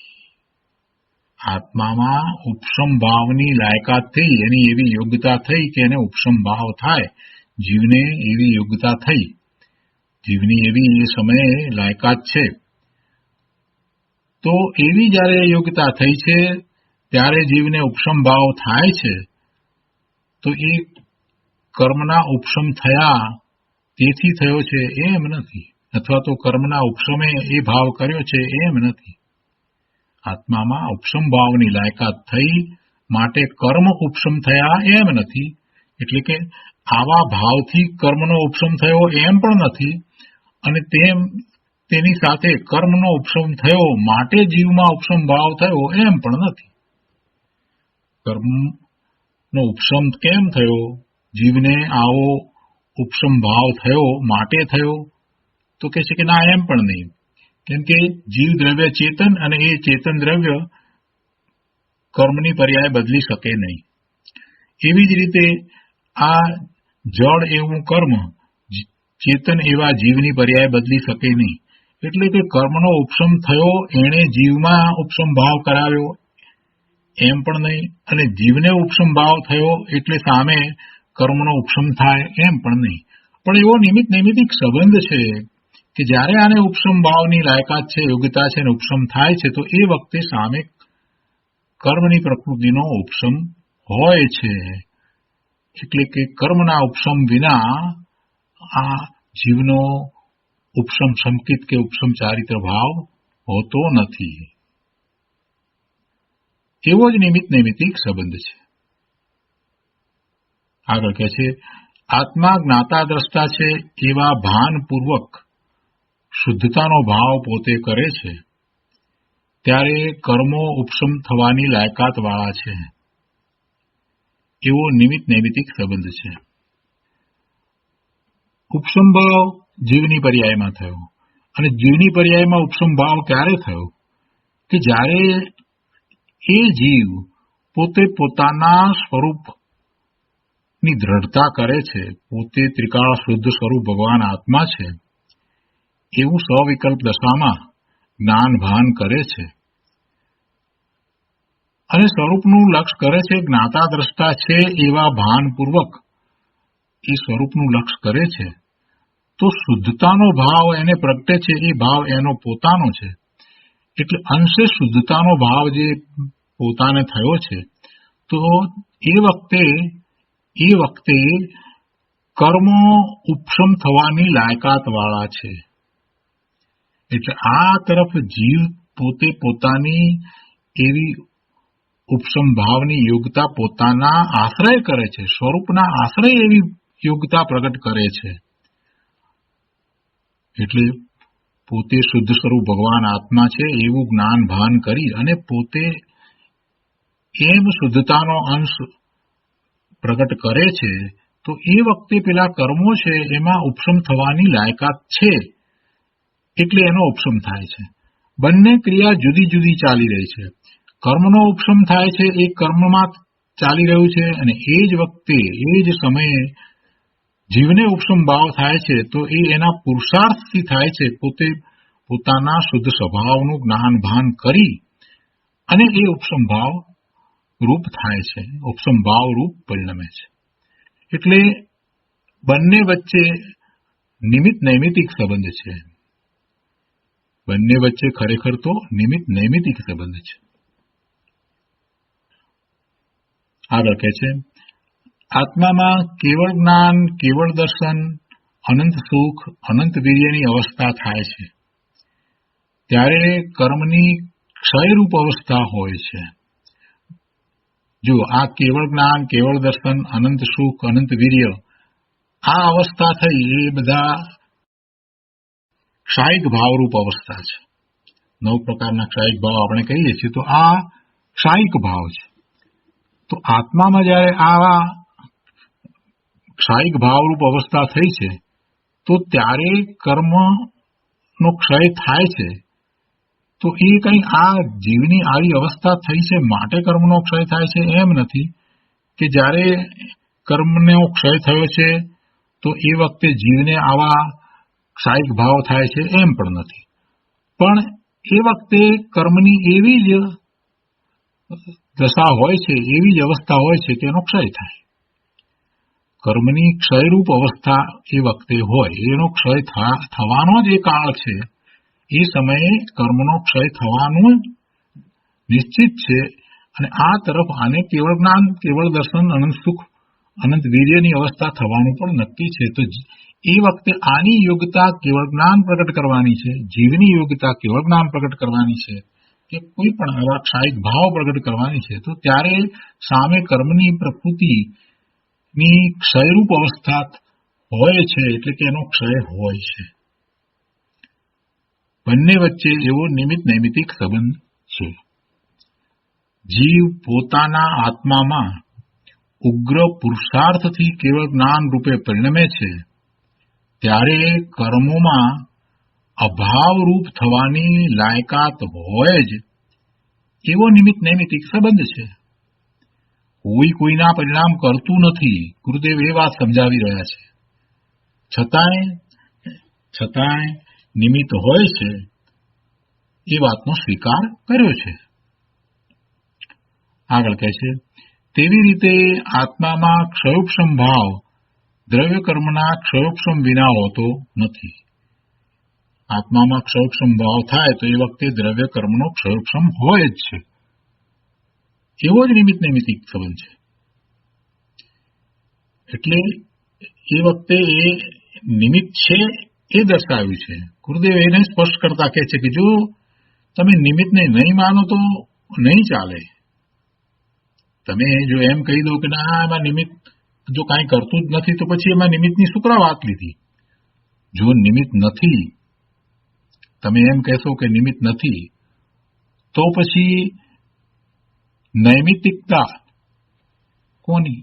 આત્મામાં ઉપશમ ભાવની લાયકાત થઈ, એની એવી યોગ્યતા થઈ કે એને ઉપશમ ભાવ થાય, જીવને એવી યોગ્યતા થઈ, જીવની એવી એ સમયે લાયકાત છે. તો એવી જયારે યોગ્યતા થઈ છે ત્યારે જીવને ઉપશમ ભાવ થાય છે, તો એ કર્મના ઉપશમ થયા તેથી થયો છે એમ નથી, અથવા તો કર્મના ઉપશમે એ ભાવ કર્યો છે એમ નથી. આત્મામાં ઉપશમ ભાવની લાયકાત થઈ માટે કર્મ ઉપશમ થયા એમ નથી. એટલે કે આવા ભાવથી કર્મનો ઉપશમ થયો એમ પણ નથી, અને તેની સાથે કર્મનો ઉપશમ થયો માટે જીવમાં ઉપશમ ભાવ થયો એમ પણ નથી. કર્મનો ઉપશમ કેમ થયો? જીવને આવો ઉપશમ ભાવ થયો માટે થયો? તો કહે છે કે ના, એમ પણ નહીં. કેમ કે જીવ દ્રવ્ય ચેતન અને એ ચેતન દ્રવ્ય કર્મની પર્યાય બદલી શકે નહીં. એવી જ રીતે આ જળ એવું કર્મ ચેતન એવા જીવની પર્યાય બદલી શકે નહીં. એટલે કે કર્મનો ઉપશમ થયો એણે જીવમાં ઉપશમ ભાવ કરાવ્યો એમ પણ નહીં, અને જીવને ઉપશમ ભાવ થયો એટલે સામે કર્મનો ઉપશમ થાય એમ પણ નહીં. પણ એવો નિમિત્ત નૈમિતિક સંબંધ છે કે જ્યારે આને ઉપશમ ભાવની લાયકાત છે, યોગ્યતા છે અને ઉપશમ થાય છે, તો એ વખતે સામે કર્મની પ્રકૃતિનો ઉપશમ હોય છે. એટલે કે કર્મના ઉપશમ વિના આ જીવનો ઉપશમ સંકિત કે ઉપશમ ચારિત્ર ભાવ હોતો નથી. એવો જ નિમિત્ત નૈમિત્તિક સંબંધ છે. આગળ કહે છે, આત્મા જ્ઞાતા દ્રષ્ટા છે એવા ભાનપૂર્વક શુદ્ધતાનો ભાવ પોતે કરે છે ત્યારે કર્મો ઉપશમ થવાની લાયકાત વાળા છે. એવો નિમિત્ત નૈમિત્તિક સંબંધ છે. ઉપશમ ભાવ જીવની પર્યાયમાં થયો, અને જીવની પર્યાયમાં ઉપશમ ભાવ ક્યારે થયો કે જ્યારે એ જીવ પોતે પોતાના સ્વરૂપની દ્રઢતા કરે છે, પોતે ત્રિકાળ શુદ્ધ સ્વરૂપ ભગવાન આત્મા છે એવું સવિકલ્પ દશામાં જ્ઞાન ભાન કરે છે અને સ્વરૂપનું લક્ષ્ય કરે છે. જ્ઞાતા દ્રષ્ટા છે એવા ભાનપૂર્વક એ સ્વરૂપનું લક્ષ્ય કરે છે તો શુદ્ધતાનો ભાવ એને પ્રગટે છે. એ ભાવ એનો પોતાનો છે, એટલે અંશે શુદ્ધતાનો ભાવ જે પોતાને થયો છે તો એ વખતે કર્મો ઉપશમ થવાની લાયકાત વાળા છે. એટલે આ તરફ જીવ પોતે પોતાની એવી ઉપશમ ભાવની યોગ્યતા પોતાના આશ્રય કરે છે, સ્વરૂપના આશ્રય એવી યોગ્યતા પ્રગટ કરે છે. એટલે પોતે શુદ્ધ સ્વરૂપ ભગવાન આત્મા છે એવું જ્ઞાન ભાન કરી અને પોતે એમ શુદ્ધતાનો અંશ પ્રગટ કરે છે તો એ વખતે પેલા કર્મો છે એમાં ઉપશમ થવાની લાયકાત છે, એટલે એનો ઉપશમ થાય છે. બંને ક્રિયા જુદી જુદી ચાલી રહી છે. કર્મનો ઉપશમ થાય છે એ કર્મમાં ચાલી રહ્યું છે, અને એ જ વખતે એ જ સમયે જીવને ઉપશમ ભાવ થાય છે તો એ એના પુરુષાર્થથી થાય છે. પોતે પોતાના શુદ્ધ સ્વભાવનું જ્ઞાન ભાન કરી અને એ ઉપશમ ભાવ રૂપ થાય છે, ઉપશમ ભાવ રૂપ પરિણમે છે. એટલે બંને વચ્ચે નિમિત્ત નૈમિત્તિક સંબંધ છે. બંને વચ્ચે ખરેખર તો નિમિત્ત નૈમિત્તિક સંબંધ છે. આગળ કહે છે, આત્મામાં કેવળ જ્ઞાન, કેવળ દર્શન, અનંત સુખ, અનંત વીર્યની અવસ્થા થાય છે ત્યારે કર્મની ક્ષયરૂપ અવસ્થા હોય છે. જો આ કેવળ જ્ઞાન, કેવળ દર્શન, અનંત સુખ, અનંત વીર્ય આ અવસ્થા થઈ એ બધા ક્ષાયિક ભાવરૂપ અવસ્થા છે. 9 પ્રકારના ક્ષાયિક ભાવ આપણે કહીએ છીએ તો આ ક્ષાયિક ભાવ છે. તો આત્મામાં જયારે આ ક્ષાયિક ભાવરૂપ અવસ્થા થઈ છે તો ત્યારે કર્મનો ક્ષય થાય છે. તો એ કંઈ આ જીવની આવી અવસ્થા થઈ છે માટે કર્મનો ક્ષય થાય છે એમ નથી કે જ્યારે કર્મનો ક્ષય થયો છે તો એ વખતે જીવને આવા ક્ષાયિક ભાવ થાય છે એમ પણ નથી. પણ એ વખતે કર્મની એવી જ દશા હોય છે, એવી જ અવસ્થા હોય છે કે એનો ક્ષય થાય. કર્મની ક્ષયરૂપ અવસ્થા એ વખતે હોય, એનો ક્ષય થવાનો જ એ કાળ છે. એ સમયે કર્મનો ક્ષય થવાનું નિશ્ચિત છે. અને આ તરફ આને કેવળ જ્ઞાન, કેવળ દર્શન, અનંત સુખ, અનંત વીર્યની અવસ્થા થવાનું પણ નક્કી છે. તો એ વખતે આની યોગ્યતા કેવળ જ્ઞાન પ્રગટ કરવાની છે, જીવની યોગ્યતા કેવળ જ્ઞાન પ્રગટ કરવાની છે કે કોઈ પણ આવા ક્ષાયિક ભાવ પ્રગટ કરવાની છે. તો ત્યારે સામે કર્મની પ્રકૃતિની ક્ષયરૂપ અવસ્થા હોય છે, એટલે કે એનો ક્ષય હોય છે. બંને વચ્ચે એવો નિમિત્ત નૈમિત્તિક સંબંધ છે. જીવ પોતાના આત્મામાં ઉગ્ર પુરુષાર્થથી કેવળ જ્ઞાન રૂપે પરિણમે છે ત્યારે કર્મોમાં અભાવરૂપ થવાની લાયકાત હોય જ એવો નિમિત્ત નૈમિત્તિક સંબંધ છે. કોઈ કોઈના પરિણામ કરતું નથી. ગુરુદેવ એ વાત સમજાવી રહ્યા છે. છતાંય નિમિત્ત હોય છે એ વાતનો સ્વીકાર કર્યો છે. આગળ કહે છે, તેવી રીતે આત્મામાં ક્ષયોપશમ ભાવ દ્રવ્ય કર્મના ક્ષયોપશમ વિના હોતો નથી. આત્મામાં ક્ષયોપશમ ભાવ થાય તો એ વખતે દ્રવ્ય કર્મનો ક્ષયોપશમ હોય જ છે. એવો જ નિમિત્ત નૈમિત્તિક સંબંધ છે. એટલે એ વખતે એ નિમિત્ત છે એ દર્શાવ્યું છે. ગુરુદેવ એને સ્પષ્ટ કરતા કહે છે કે જો તમે નિમિત્તને નહીં માનો તો નહીં ચાલે. તમે જો એમ કહી દો કે ના એમાં નિમિત્ત જો કાંઈ કરતું જ નથી તો પછી એમાં નિમિત્તની શું કરવા વાત લીધી? જો નિમિત્ત નથી, તમે એમ કહેશો કે નિમિત્ત નથી, તો પછી નૈમિત્તિકતા કોની?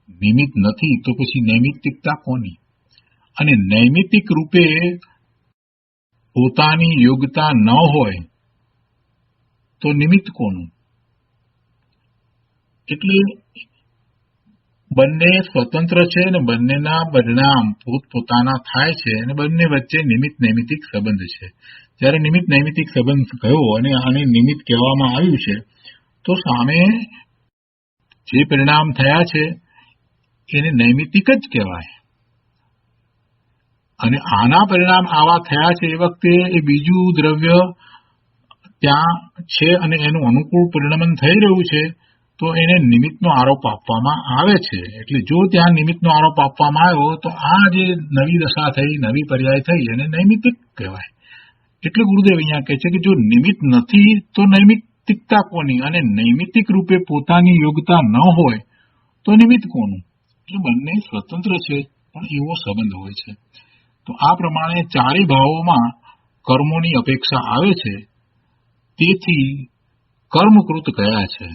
નિમિત્ત નથી તો પછી નૈમિત્તિકતા કોની? અને નૈમિત્તિક રૂપે પોતાની યોગ્યતા ન હોય તો નિમિત્ત કોનું? એટલે બંને સ્વતંત્ર છે અને બંનેના પરિણામ પોતપોતાના થાય છે અને બંને વચ્ચે નિમિત્ત નૈમિત્તિક સંબંધ છે. જ્યારે નિમિત્ત નૈમિત્તિક સંબંધ કયો અને આને નિમિત્ત કહેવામાં આવ્યું છે, તો સામે જે પરિણામ થયા છે એને નૈમિત્તિક જ કહેવાય. અને આના પરિણામ આવા થયા છે એ વખતે એ બીજું દ્રવ્ય ત્યાં છે અને એનું અનુકૂળ પરિણમન થઈ રહ્યું છે, તો એને નિમિત્તનો આરોપ આપવામાં આવે છે. એટલે જો ત્યાં નિમિત્તનો આરોપ આપવામાં આવ્યો તો આ જે નવી દશા થઈ, નવી પર્યાય થઈ, એને નૈમિત્તિક કહેવાય. એટલે ગુરુદેવ અહીંયા કહે છે કે જો નિમિત્ત નથી તો નૈમિત્તિકતા કોની? અને નૈમિત્તિક રૂપે પોતાની યોગ્યતા ન હોય તો નિમિત્ત કોનું? એટલે બંને સ્વતંત્ર છે પણ એવો સંબંધ હોય છે. તો આ પ્રમાણે ચારેય ભાવોમાં કર્મોની અપેક્ષા આવે છે, તેથી કર્મકૃત કયા છે.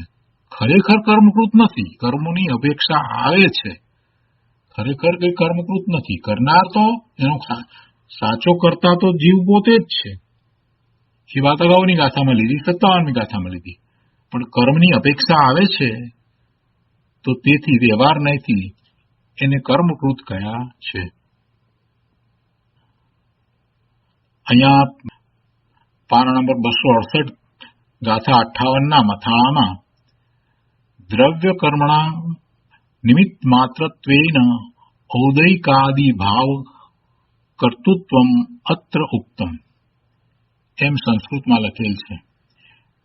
ખરેખર કર્મકૃત નથી, કર્મોની અપેક્ષા આવે છે, ખરેખર કઈ કર્મકૃત નથી. કરનાર તો એનો સાચો કરતા તો જીવ પોતે જ છે. એ વાત અગાઉની ગાથામાં લીધી, 57મી ગાથામાં લીધી. પણ કર્મની અપેક્ષા આવે છે તો તેથી વ્યવહાર નથી એને કર્મકૃત કયા છે. અહીંયા પાના નંબર 268 ગાથા 58ના મથાળામાં દ્રવ્ય કર્મણા નિમિત્ત માત્રત્વેન ઔદૈકાદિ ભાવ કર્તૃત્વમ અત્ર ઉક્તમ એમ સંસ્કૃતમાં લખેલ છે.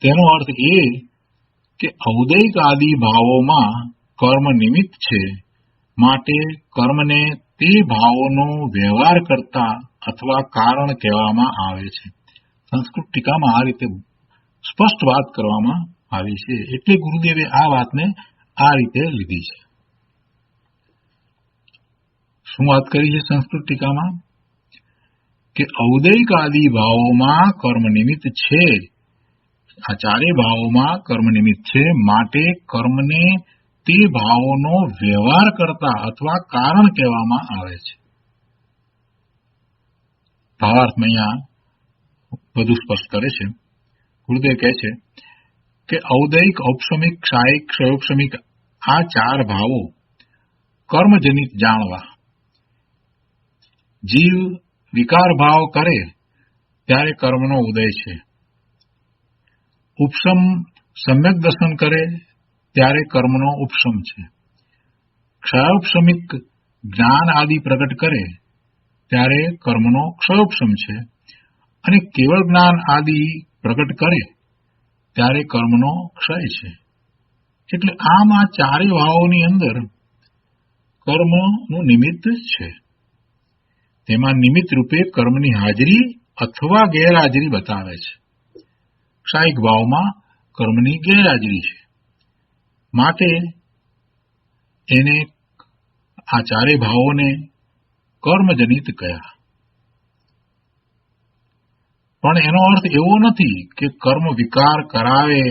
તેનો અર્થ એ કે ઔદૈકાદિ ભાવોમાં કર્મ નિમિત્ત છે, માટે કર્મને તે ભાવોનો વ્યવહાર કરતા અથવા કારણ કહેવામાં આવે છે. સંસ્કૃત ટીકામાં આ રીતે સ્પષ્ટ વાત કરવામાં આવી છે. એટલે ગુરુદેવે આ વાતને આ રીતે લીધી છે. શું વાત કરી છે સંસ્કૃત ટીકામાં? કે ઔદૈક આદિ ભાવોમાં કર્મ નિમિત્ત છે, આ ચારેય ભાવોમાં કર્મ નિમિત્ત છે, માટે કર્મને તે ભાવોનો વ્યવહાર કરતા અથવા કારણ કહેવામાં આવે છે. ભાવાર્થમાં અહીંયા વધુ સ્પષ્ટ કરે છે. ગુરુદેવ કહે છે કે ઔદૈક, ઔપશમિક, ક્ષાયિક, ક્ષયોપશમિક આ ચાર ભાવો કર્મજનિત જાણવા. જીવ વિકાર ભાવ કરે ત્યારે કર્મનો ઉદય છે. ઉપશમ સમ્યક દર્શન કરે ત્યારે કર્મનો ઉપશમ છે. ક્ષયોપશમિક જ્ઞાન આદિ પ્રગટ કરે ત્યારે કર્મનો ક્ષયોપશમ છે. અને કેવળ જ્ઞાન આદિ પ્રગટ કરે ત્યારે કર્મનો ક્ષય છે. એટલે આમ આ ચારેય ભાવોની અંદર કર્મનું નિમિત્ત છે. તેમાં નિમિત્ત રૂપે કર્મની હાજરી અથવા ગેરહાજરી બતાવે છે. ક્ષાયિક ભાવમાં કર્મની ગેરહાજરી છે, માટે એને આ ચારેય ભાવોને કર્મજનિત કયા. પણ એનો અર્થ એવો નથી કે કર્મ વિકાર કરાવે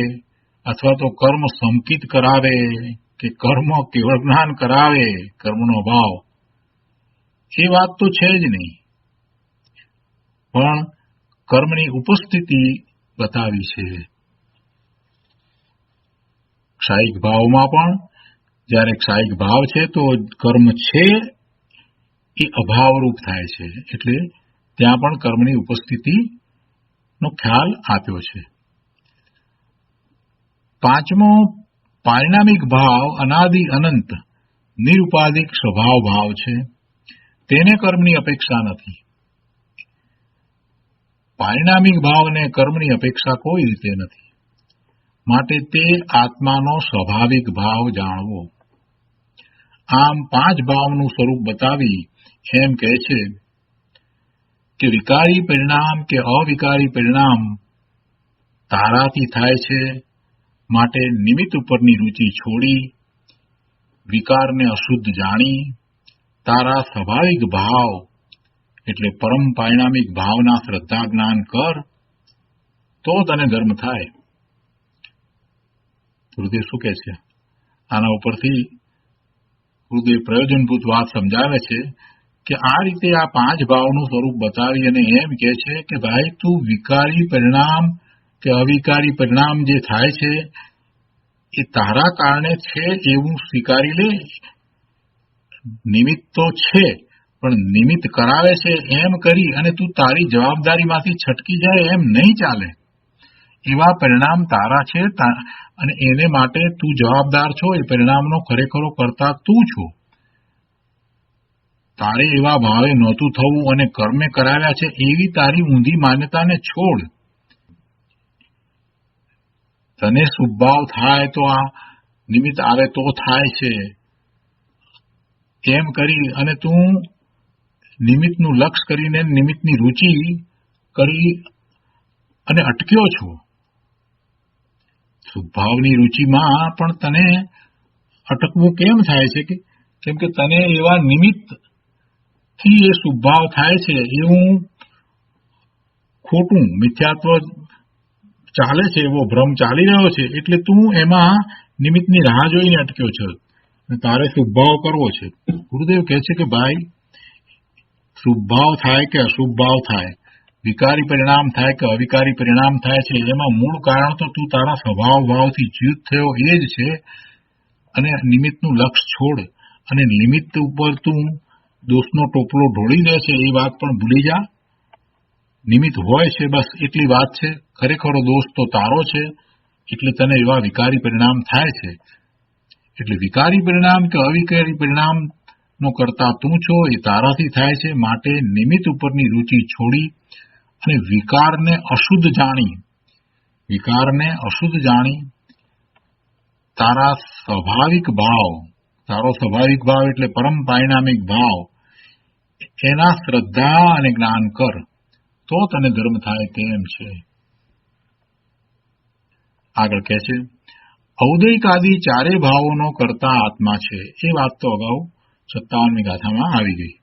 અથવા તો કર્મ સંકિત કરાવે કે કર્મ કેવળ જ્ઞાન કરાવે, કર્મનો અભાવ, એ વાત તો છે જ નહીં. પણ કર્મની ઉપસ્થિતિ બતાવી છે. ક્ષાયિક ભાવમાં પણ જ્યારે ક્ષાયિક ભાવ છે તો કર્મ છે એ અભાવરૂપ થાય છે, એટલે ત્યાં પણ કર્મની ઉપસ્થિતિનો ખ્યાલ આપ્યો છે. પાંચમો પારિણામિક ભાવ અનાદિ અનંત નિરુપાધિક સ્વભાવ ભાવ છે, તેને કર્મની અપેક્ષા નથી. પારિણામિક ભાવને કર્મની અપેક્ષા કોઈ રીતે નથી, માટે તે આત્માનો સ્વાભાવિક ભાવ જાણવો. આમ પાંચ ભાવનું સ્વરૂપ બતાવી એમ કહે છે કે વિકારી પરિણામ કે અવિકારી પરિણામ તારાથી થાય છે માટે નિમિત્ત ઉપરની રુચિ છોડી વિકારને અશુદ્ધ જાણી તારા સ્વાભાવિક ભાવ એટલે પરમ પારિણામિક ભાવના શ્રદ્ધા જ્ઞાન કર, તો તને ધર્મ થાય. ગુરુદેવ શું કહે છે? આના ઉપરથી ગુરુદેવ પ્રયોજનભૂત વાત સમજાવે છે કે આ રીતે આ 5 ભાવનું સ્વરૂપ બતાવી અને એમ કહે છે કે ભાઈ તું વિકારી પરિણામ કે અવિકારી પરિણામ જે થાય છે એ તારા કારણે છે એવું સ્વીકારી લે. નિમિત્ત તો છે, પણ નિમિત્ત કરાવે છે એમ કરી અને તું તારી જવાબદારીમાંથી છટકી જાય એમ નહીં ચાલે. એવા પરિણામ તારા છે અને એને માટે તું જવાબદાર છો. એ પરિણામનો ખરેખરો કરતા તું છો. તારે એવા ભાવે નહોતું થવું અને કર્મે કરાવ્યા છે એવી તારી ઊંધી માન્યતાને છોડ. તને શુભભાવ થાય તો આ નિમિત્ત આવે તો થાય છે એમ કરી અને તું નિમિત્તનું લક્ષ કરીને નિમિત્તની રુચિ કરી અને અટક્યો છો. શુભભાવની રુચિમાં પણ તને અટકવું કેમ થાય છે? કેમ કે તને એવા નિમિત્તથી એ શુભભાવ થાય છે એવું ખોટું મિથ્યાત્વ ચાલે છે, એવો ભ્રમ ચાલી રહ્યો છે, એટલે તું એમાં નિમિત્તની રાહ જોઈને અટક્યો છે. તારે શુભભાવ કરવો છે. ગુરુદેવ કહે છે કે ભાઈ શુભભાવ થાય કે અશુભભાવ થાય, વિકારી પરિણામ થાય કે અવિકારી પરિણામ થાય છે, એમાં મૂળ કારણ તો તું તારા સ્વભાવ ભાવથી ચ્યુત થયો એ જ છે. અને નિમિત્તનું લક્ષ છોડ અને નિમિત્ત ઉપર તું દોષનો ટોપલો ઢોળી દે છે એ વાત પણ ભૂલી જા. નિમિત્ત હોય છે બસ એટલી વાત છે. ખરેખરો દોષ તો તારો છે, એટલે તને એવા વિકારી પરિણામ થાય છે. એટલે વિકારી પરિણામ કે અવિકારી પરિણામનો કરતા તું છો, એ તારાથી થાય છે. માટે નિમિત્ત ઉપરની રુચિ છોડી અને વિકારને અશુદ્ધ જાણી તારો સ્વાભાવિક ભાવ એટલે પરમ પારિણામિક ભાવ એના શ્રદ્ધા અને જ્ઞાન કર, તો તને ધર્મ થાય તેમ છે. આગળ કહે છે ઔદૈક આદિ ચારે ભાવોનો કરતા આત્મા છે. એ વાત તો અગાઉ 57મી ગાથામાં આવી ગઈ.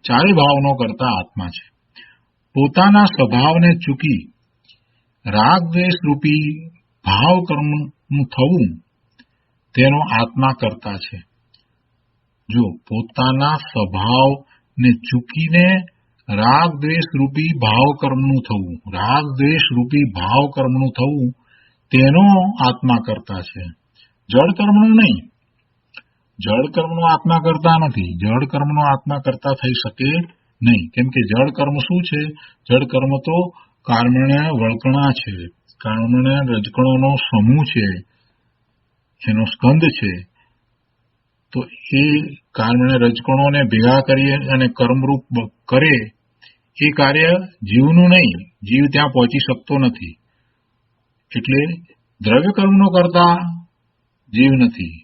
ચારે ભાવનો કરતા આત્મા છે. પોતાના સ્વભાવને ચૂકી રાગ દ્વેષ રૂપી ભાવ કર્મનું થવું તેનો આત્મા કરતા છે. જો પોતાના સ્વભાવને ચૂકીને રાગ દ્વેષ રૂપી ભાવ કર્મનું થવું તેનો આત્મા કરતા છે. જળ કર્મનું નહીં. જળ કર્મનો આત્મા કરતા નથી. જળ કર્મનો આત્મા કરતા થઈ શકે નહીં. કેમ કે જળ કર્મ શું છે? જળ કર્મ તો કર્મણ્ય વળકણા છે, કર્મણ્ય રજકણોનો સમૂહ છે, એનો સ્કંદ છે. તો એ કર્મણ્ય રજકણોને ભેગા કરી અને કર્મરૂપ કરે એ કાર્ય જીવનું નહીં. જીવ ત્યાં પહોંચી શકતો નથી. એટલે દ્રવ્ય કર્મનો કરતા જીવ નથી,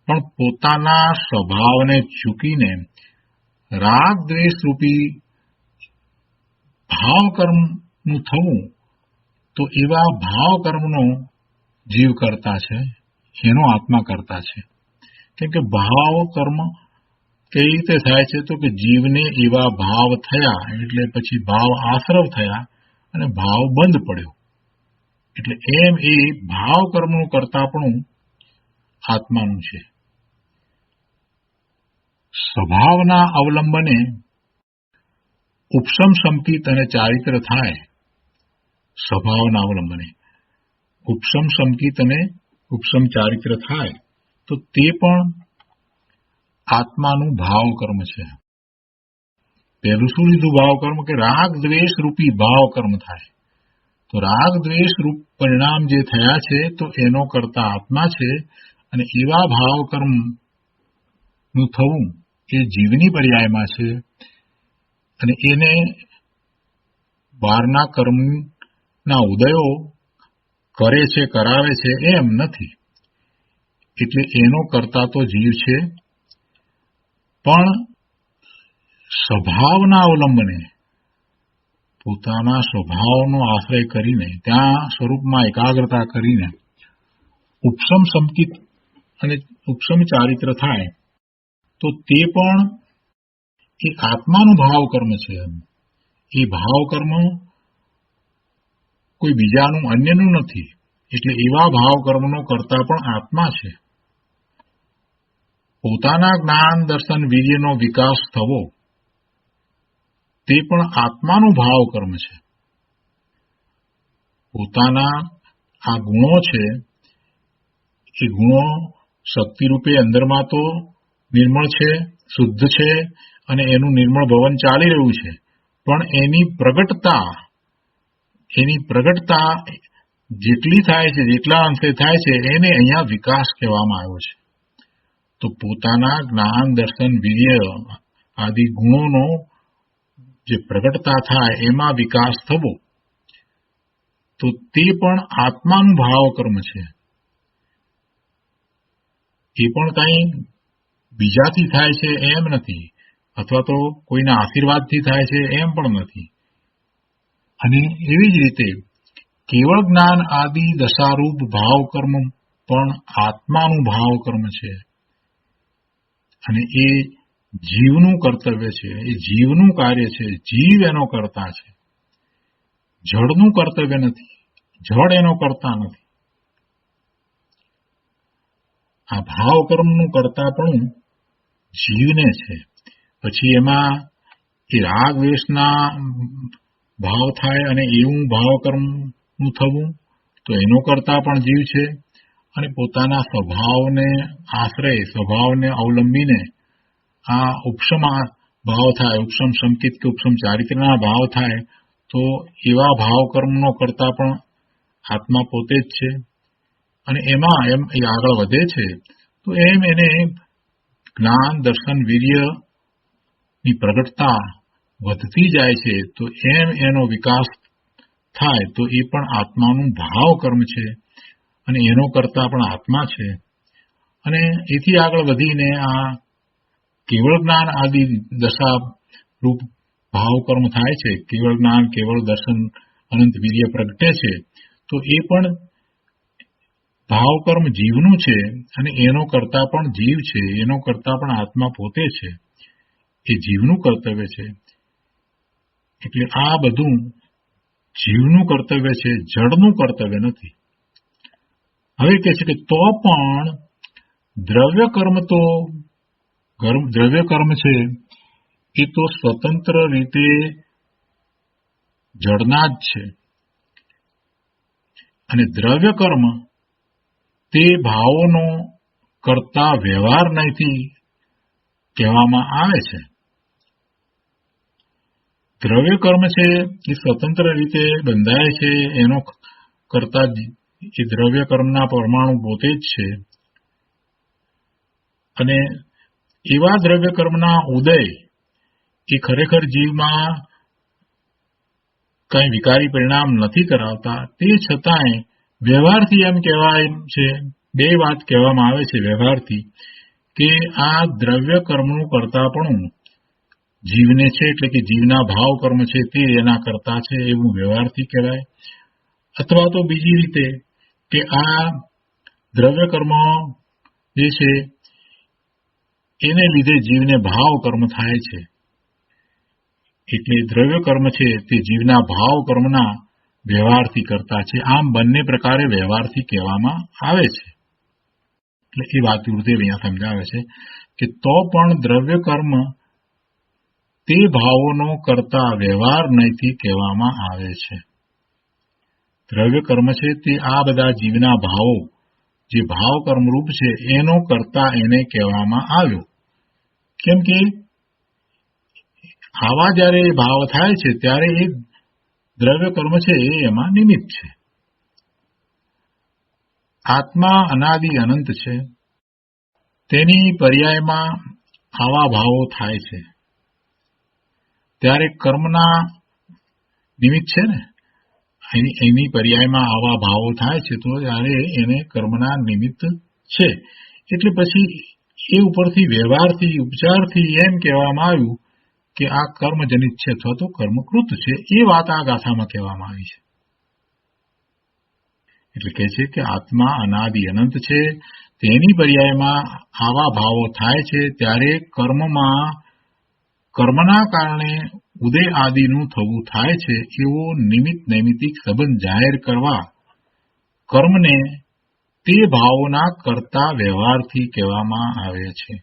પણ પોતાના સ્વભાવને ચૂકીને રાગ દ્વેષ રૂપી ભાવ કર્મનું થવું, તો એવા ભાવ કર્મનો જીવ કરતા છે, એનો આત્મા કરતા છે. કેમ કે ભાવ કર્મ કઈ રીતે થાય છે? તો કે જીવને એવા ભાવ થયા એટલે પછી ભાવ આશ્રવ થયા અને ભાવ બંધ પડ્યો. એટલે એમ એ ભાવ કર્મનું કરતાપણું આત્માનું છે. સ્વભાવના અવલંબને ઉપશમ સંકિત અને ચારિત્ર થાય. સ્વભાવના અવલંબને ઉપશમ સંકિત અને ઉપશમ ચારિત્ર થાય તો તે પણ આત્માનું ભાવ કર્મ છે. પહેલું શું લીધું? ભાવ કર્મ, કે રાગ દ્વેષ રૂપી ભાવ કર્મ થાય. તો રાગ દ્વેષ રૂપ પરિણામ જે થયા છે તો એનો કરતા આત્મા છે. અને એવા ભાવ કર્મનું થવું એ જીવની પર્યાયમાં છે. અને એને બહારના કર્મના ઉદયો કરે છે, કરાવે છે એમ નથી. એટલે એનો કરતા તો જીવ છે, પણ સ્વભાવના અવલંબને પોતાના સ્વભાવનો આશ્રય કરીને ત્યાં સ્વરૂપમાં એકાગ્રતા કરીને ઉપશમ સંકિત અને ઉપશમ ચારિત્ર થાય તો તે પણ એ આત્માનું ભાવ કર્મ છે. એ ભાવ કર્મ કોઈ બીજાનું અન્યનું નથી. એટલે એવા ભાવ કર્મનો કરતા પણ આત્મા છે. પોતાના જ્ઞાન દર્શન વીર્યનો વિકાસ થવો તે પણ આત્માનું ભાવ કર્મ છે. પોતાના આ ગુણો છે એ ગુણો શક્તિરૂપે અંદરમાં તો નિર્મળ છે, શુદ્ધ છે અને એનું નિર્મળ ભવન ચાલી રહ્યું છે. પણ એની પ્રગટતા જેટલી થાય છે, જેટલા અંશે થાય છે એને અહીંયા વિકાસ કહેવામાં આવ્યો છે. તો પોતાના જ્ઞાન દર્શન વીર્ય આદિ ગુણોનો જે પ્રગટતા થાય એમાં વિકાસ થવો તો તે પણ આત્માનું ભાવ કર્મ છે. એ પણ કંઈ બીજાથી થાય છે એમ નથી, અથવા તો કોઈના આશીર્વાદથી થાય છે એમ પણ નથી. અને એવી જ રીતે કેવળ જ્ઞાન આદિ દશારૂપ ભાવ કર્મ પણ આત્માનું ભાવ કર્મ છે. અને એ જીવનું કર્તવ્ય છે, એ જીવનું કાર્ય છે. જીવ એનો કર્તા છે, જળનું કર્તવ્ય નથી, જળ એનો કર્તા નથી. આ ભાવ કર્મનું કર્તા પણ જીવને છે. પછી એમાં એ રાગ દ્વેષના ભાવ થાય અને એવું ભાવ કર્મનું થવું તો એનો કરતા પણ જીવ છે. અને પોતાના સ્વભાવને આશ્રય, સ્વભાવને અવલંબીને આ ઉપશમ ભાવ થાય, ઉપશમ સંકિત કે ઉપશમ ચારિત્રના ભાવ થાય તો એવા ભાવ કર્મનો કરતા પણ આત્મા પોતે જ છે. અને એમાં એમ એ આગળ વધે છે તો એમ એને જ્ઞાન દર્શન વીર્યની પ્રગટતા વધતી જાય છે. તો એમ એનો વિકાસ થાય તો એ પણ આત્માનું ભાવ કર્મ છે અને એનો કરતા પણ આત્મા છે. અને એથી આગળ વધીને આ કેવળ જ્ઞાન આદિ દશા રૂપ ભાવ કર્મ થાય છે. કેવળ જ્ઞાન, કેવળ દર્શન, અનંત વીર્ય પ્રગટે છે તો એ પણ ભાવ કર્મ જીવનું છે અને એનો કરતા પણ જીવ છે, એનો કરતા પણ આત્મા પોતે છે. એ જીવનું કર્તવ્ય છે. એટલે આ બધું જીવનું કર્તવ્ય છે, જળનું કર્તવ્ય નથી. હવે કહે છે કે તો પણ દ્રવ્ય કર્મ છે એ તો સ્વતંત્ર રીતે જળના જ છે. અને દ્રવ્ય કર્મ તે ભાવોનો કરતા વ્યવહાર નથી કહેવામાં આવે છે. દ્રવ્ય કર્મ છે એ સ્વતંત્ર રીતે બંધાય છે, એનો કરતા એ દ્રવ્ય કર્મના પરમાણુ પોતે જ છે. અને એવા દ્રવ્ય કર્મના ઉદય એ ખરેખર જીવમાં કંઈ વિકારી પરિણામ નથી કરાવતા. તે છતાંય વ્યવહારથી એમ કહેવાય છે, બે વાત કહેવામાં આવે છે વ્યવહારથી, કે આ દ્રવ્ય કર્મનું કરતા પણ જીવને છે, એટલે કે જીવના ભાવ કર્મ છે તે એના કરતા છે એવું વ્યવહારથી કહેવાય. અથવા તો બીજી રીતે કે આ દ્રવ્ય કર્મ જે છે એને લીધે જીવને ભાવ કર્મ થાય છે. એટલે દ્રવ્ય કર્મ છે તે જીવના ભાવ કર્મના વ્યવહારથી કરતા છે. આમ બંને પ્રકારે વ્યવહારથી કહેવામાં આવે છે. એટલે એ વાત ગુરુદેવ અહીંયા સમજાવે છે કે તો પણ દ્રવ્ય કર્મ તે ભાવોનો કરતા વ્યવહાર નહીંથી કહેવામાં આવે છે. દ્રવ્ય કર્મ છે તે આ બધા જીવના ભાવો જે ભાવ કર્મરૂપ છે એનો કરતા એને કહેવામાં આવ્યો. કેમ કે આવા જયારે ભાવ થાય છે ત્યારે એ દ્રવ્ય કર્મ છે એ એમાં નિમિત્ત છે. આત્મા અનાદિ અનંત છે, તેની પર્યાયમાં આવા ભાવો થાય છે ત્યારે કર્મના નિમિત્ત છે ને, એની પર્યાયમાં આવા ભાવો થાય છે તો ત્યારે એને કર્મના નિમિત્ત છે. એટલે પછી એ ઉપરથી વ્યવહારથી ઉપચારથી એમ કહેવામાં આવ્યું કે આ કર્મજનિત છે અથવા તો કર્મકૃત છે, એ વાત આ ગાથામાં કહેવામાં આવી છે. એટલે કહે છે કે આત્મા અનાદિ અનંત છે, તેની પર્યાયમાં આવા ભાવો થાય છે ત્યારે કર્મના કારણે ઉદય આદિનું થવું થાય છે, એવો નિમિત્ત નૈમિતિક સંબંધ જાહેર કરવા કર્મને તે ભાવોના કરતા વ્યવહારથી કહેવામાં આવે છે.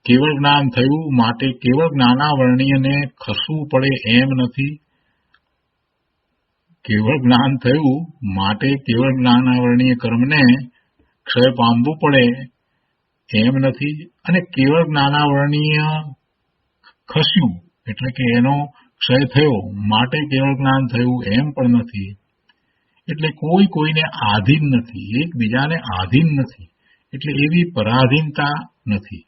કેવળ જ્ઞાન થયું માટે કેવળ જ્ઞાનાવર્ણીયને ખસવું પડે એમ નથી. કેવળ જ્ઞાન થયું માટે કેવળ જ્ઞાનાવર્ણીય કર્મને ક્ષય પામવું પડે એમ નથી, અને કેવળ જ્ઞાનાવર્ણીય ખસ્યું એટલે કે એનો ક્ષય થયો માટે કેવળ જ્ઞાન થયું એમ પણ નથી. એટલે કોઈ કોઈને આધીન નથી, એકબીજાને આધીન નથી, એટલે એવી પરાધીનતા નથી.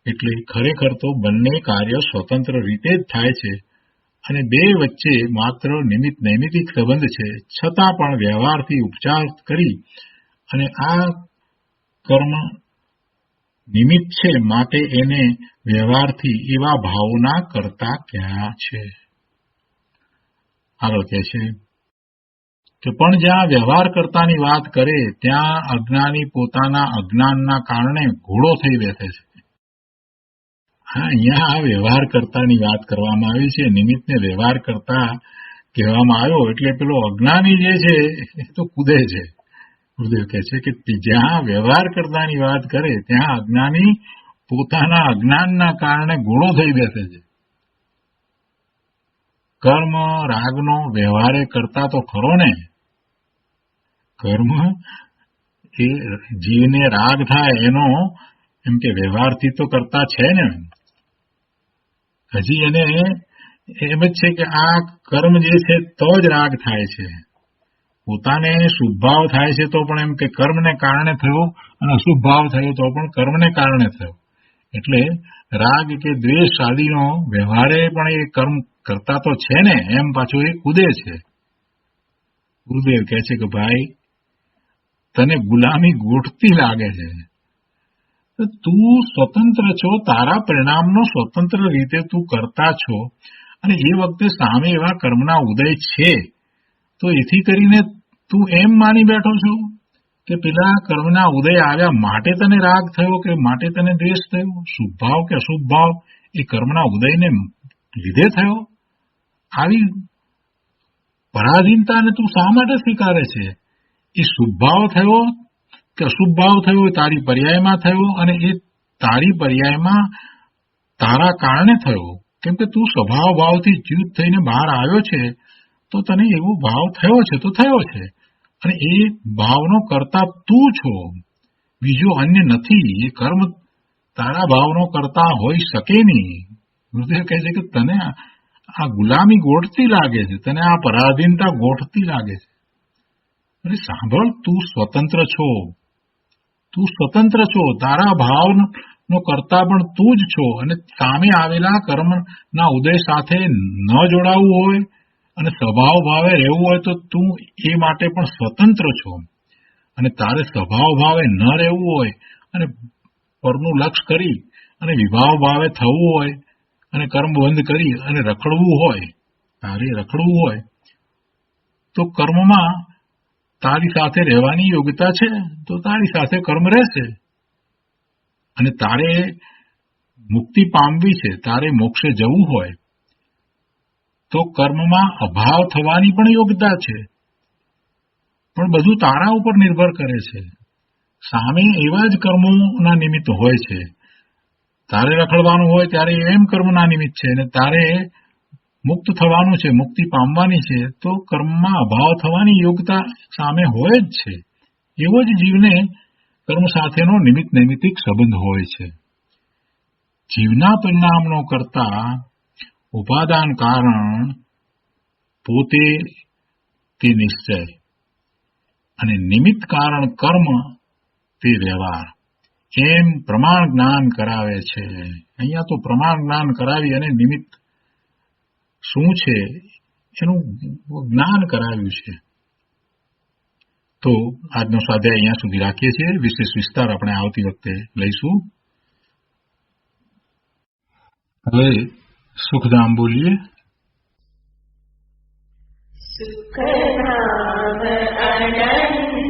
એટલે ખરેખર તો બંને કાર્ય સ્વતંત્ર રીતે જ થાય છે અને બે વચ્ચે માત્ર નિમિત્ત નૈમિતિક સંબંધ છે, છતાં પણ વ્યવહારથી ઉપચાર કરી અને આ કર્મ નિમિત્ત છે માટે એને વ્યવહારથી એવા ભાવના કરતા ક્યાં છે. આગળ કહે છે કે પણ જ્યાં વ્યવહાર કરતાની વાત કરે ત્યાં અજ્ઞાની પોતાના અજ્ઞાનના કારણે ઘોડો થઈ બેસે છે. અહીંયા આ વ્યવહાર કરતાની વાત કરવામાં આવી છે, નિમિત્તને વ્યવહાર કરતા કહેવામાં આવ્યો એટલે પેલો અજ્ઞાની જે છે એ તો કૂદે છે. ગુરુદેવ કહે છે કે જ્યાં વ્યવહાર કરતાની વાત કરે ત્યાં અજ્ઞાની પોતાના અજ્ઞાનના કારણે ઘોડો થઈ બેસે છે. કર્મ રાગનો વ્યવહારે કરતા તો ખરો ને. કર્મ એ જીવને રાગ થાય એનો એમ કે વ્યવહારથી તો કરતા છે ને. હજી એને એમ જ છે કે આ કર્મ જે છે તો જ રાગ થાય છે. પોતાને શુભ ભાવ થાય છે તો પણ એમ કે કર્મને કારણે થયો, અને અશુભ ભાવ થયો તો પણ કર્મને કારણે થયો. એટલે રાગ કે દ્વેષ આદિનો વ્યવહારે પણ એ કર્મ કરતા તો છે ને, એમ પાછું એ કૂદે છે. ગુરુદેવ કહે છે કે ભાઈ તને ગુલામી ગોઠતી લાગે છે. તું સ્વતંત્ર છો, તારા પરિણામનો સ્વતંત્ર રીતે તું કરતા છો, અને એ વખતે સામે એવા કર્મના ઉદય છે, તો એથી કરીને તું એમ માની બેઠો છો કે પેલા કર્મના ઉદય આવ્યા માટે તને રાગ થયો કે માટે તને દ્વેષ થયો, શુભ ભાવ કે અશુભ ભાવ એ કર્મના ઉદયને લીધે થયો. આવી પરાધીનતાને તું શા માટે સ્વીકારે છે? એ શુભ ભાવ થયો કે અશુભ ભાવ થયો એ તારી પર્યાયમાં થયો, અને એ તારી પર્યાયમાં તારા કારણે થયો. કેમ કે તું સ્વભાવ ભાવથી ચ્યુત થઈને બહાર આવ્યો છે, તો તને એવો ભાવ થયો છે તો થયો છે, અને એ ભાવનો કરતા તું છો, બીજો અન્ય નથી. એ કર્મ તારા ભાવનો કરતા હોઈ શકે નહીં. ગુરુદેવ કહે છે કે તને આ ગુલામી ગોઠતી લાગે છે, તને આ પરાધીનતા ગોઠતી લાગે છે. અરે સાંભળ, તું સ્વતંત્ર છો, તું સ્વતંત્ર છો, તારા ભાવનો કરતા પણ તું જ છો, અને સામે આવેલા કર્મના ઉદય સાથે ન જોડાવું હોય અને સ્વભાવ ભાવે રહેવું હોય તો તું એ માટે પણ સ્વતંત્ર છો. અને તારે સ્વભાવ ભાવે ન રહેવું હોય અને પરનું લક્ષ કરી અને વિભાવ ભાવે થવું હોય અને કર્મ બંધ કરી અને રખડવું હોય, તારે રખડવું હોય તો કર્મમાં તારી સાથે રહેવાની યોગ્યતા છે તો તારી સાથે કર્મ રહેશે. અને તારે મુક્તિ પામવી છે, તારે મોક્ષે જવું હોય તો કર્મમાં અભાવ થવાની પણ યોગ્યતા છે, પણ બધું તારા ઉપર નિર્ભર કરે છે. સામે એવા જ કર્મોના નિમિત્ત હોય છે. તારે રખડવાનું હોય ત્યારે એમ કર્મના નિમિત્ત છે, અને તારે મુક્ત થવાનું છે, મુક્તિ પામવાની છે, તો કર્મમાં અભાવ થવાની યોગ્યતા સામે હોય જ છે. એવો જ જીવને કર્મ સાથેનો નિમિત્ત નૈમિતિક સંબંધ હોય છે. જીવના પરિણામનો કરતા ઉપાદાન કારણ પોતે તે નિશ્ચય, અને નિમિત્ત કારણ કર્મ તે વ્યવહાર, એમ પ્રમાણ જ્ઞાન કરાવે છે. અહીંયા તો પ્રમાણ જ્ઞાન કરાવી અને નિમિત્ત શું છે એનું જ્ઞાન કરાવ્યું છે. તો આજનો સ્વાધ્યાય અહીંયા સુધી રાખીએ છીએ. વિશેષ વિસ્તાર આપણે આવતી વખતે લઈશું. હવે સુખધામ બોલીએ. સુખધામ અનંત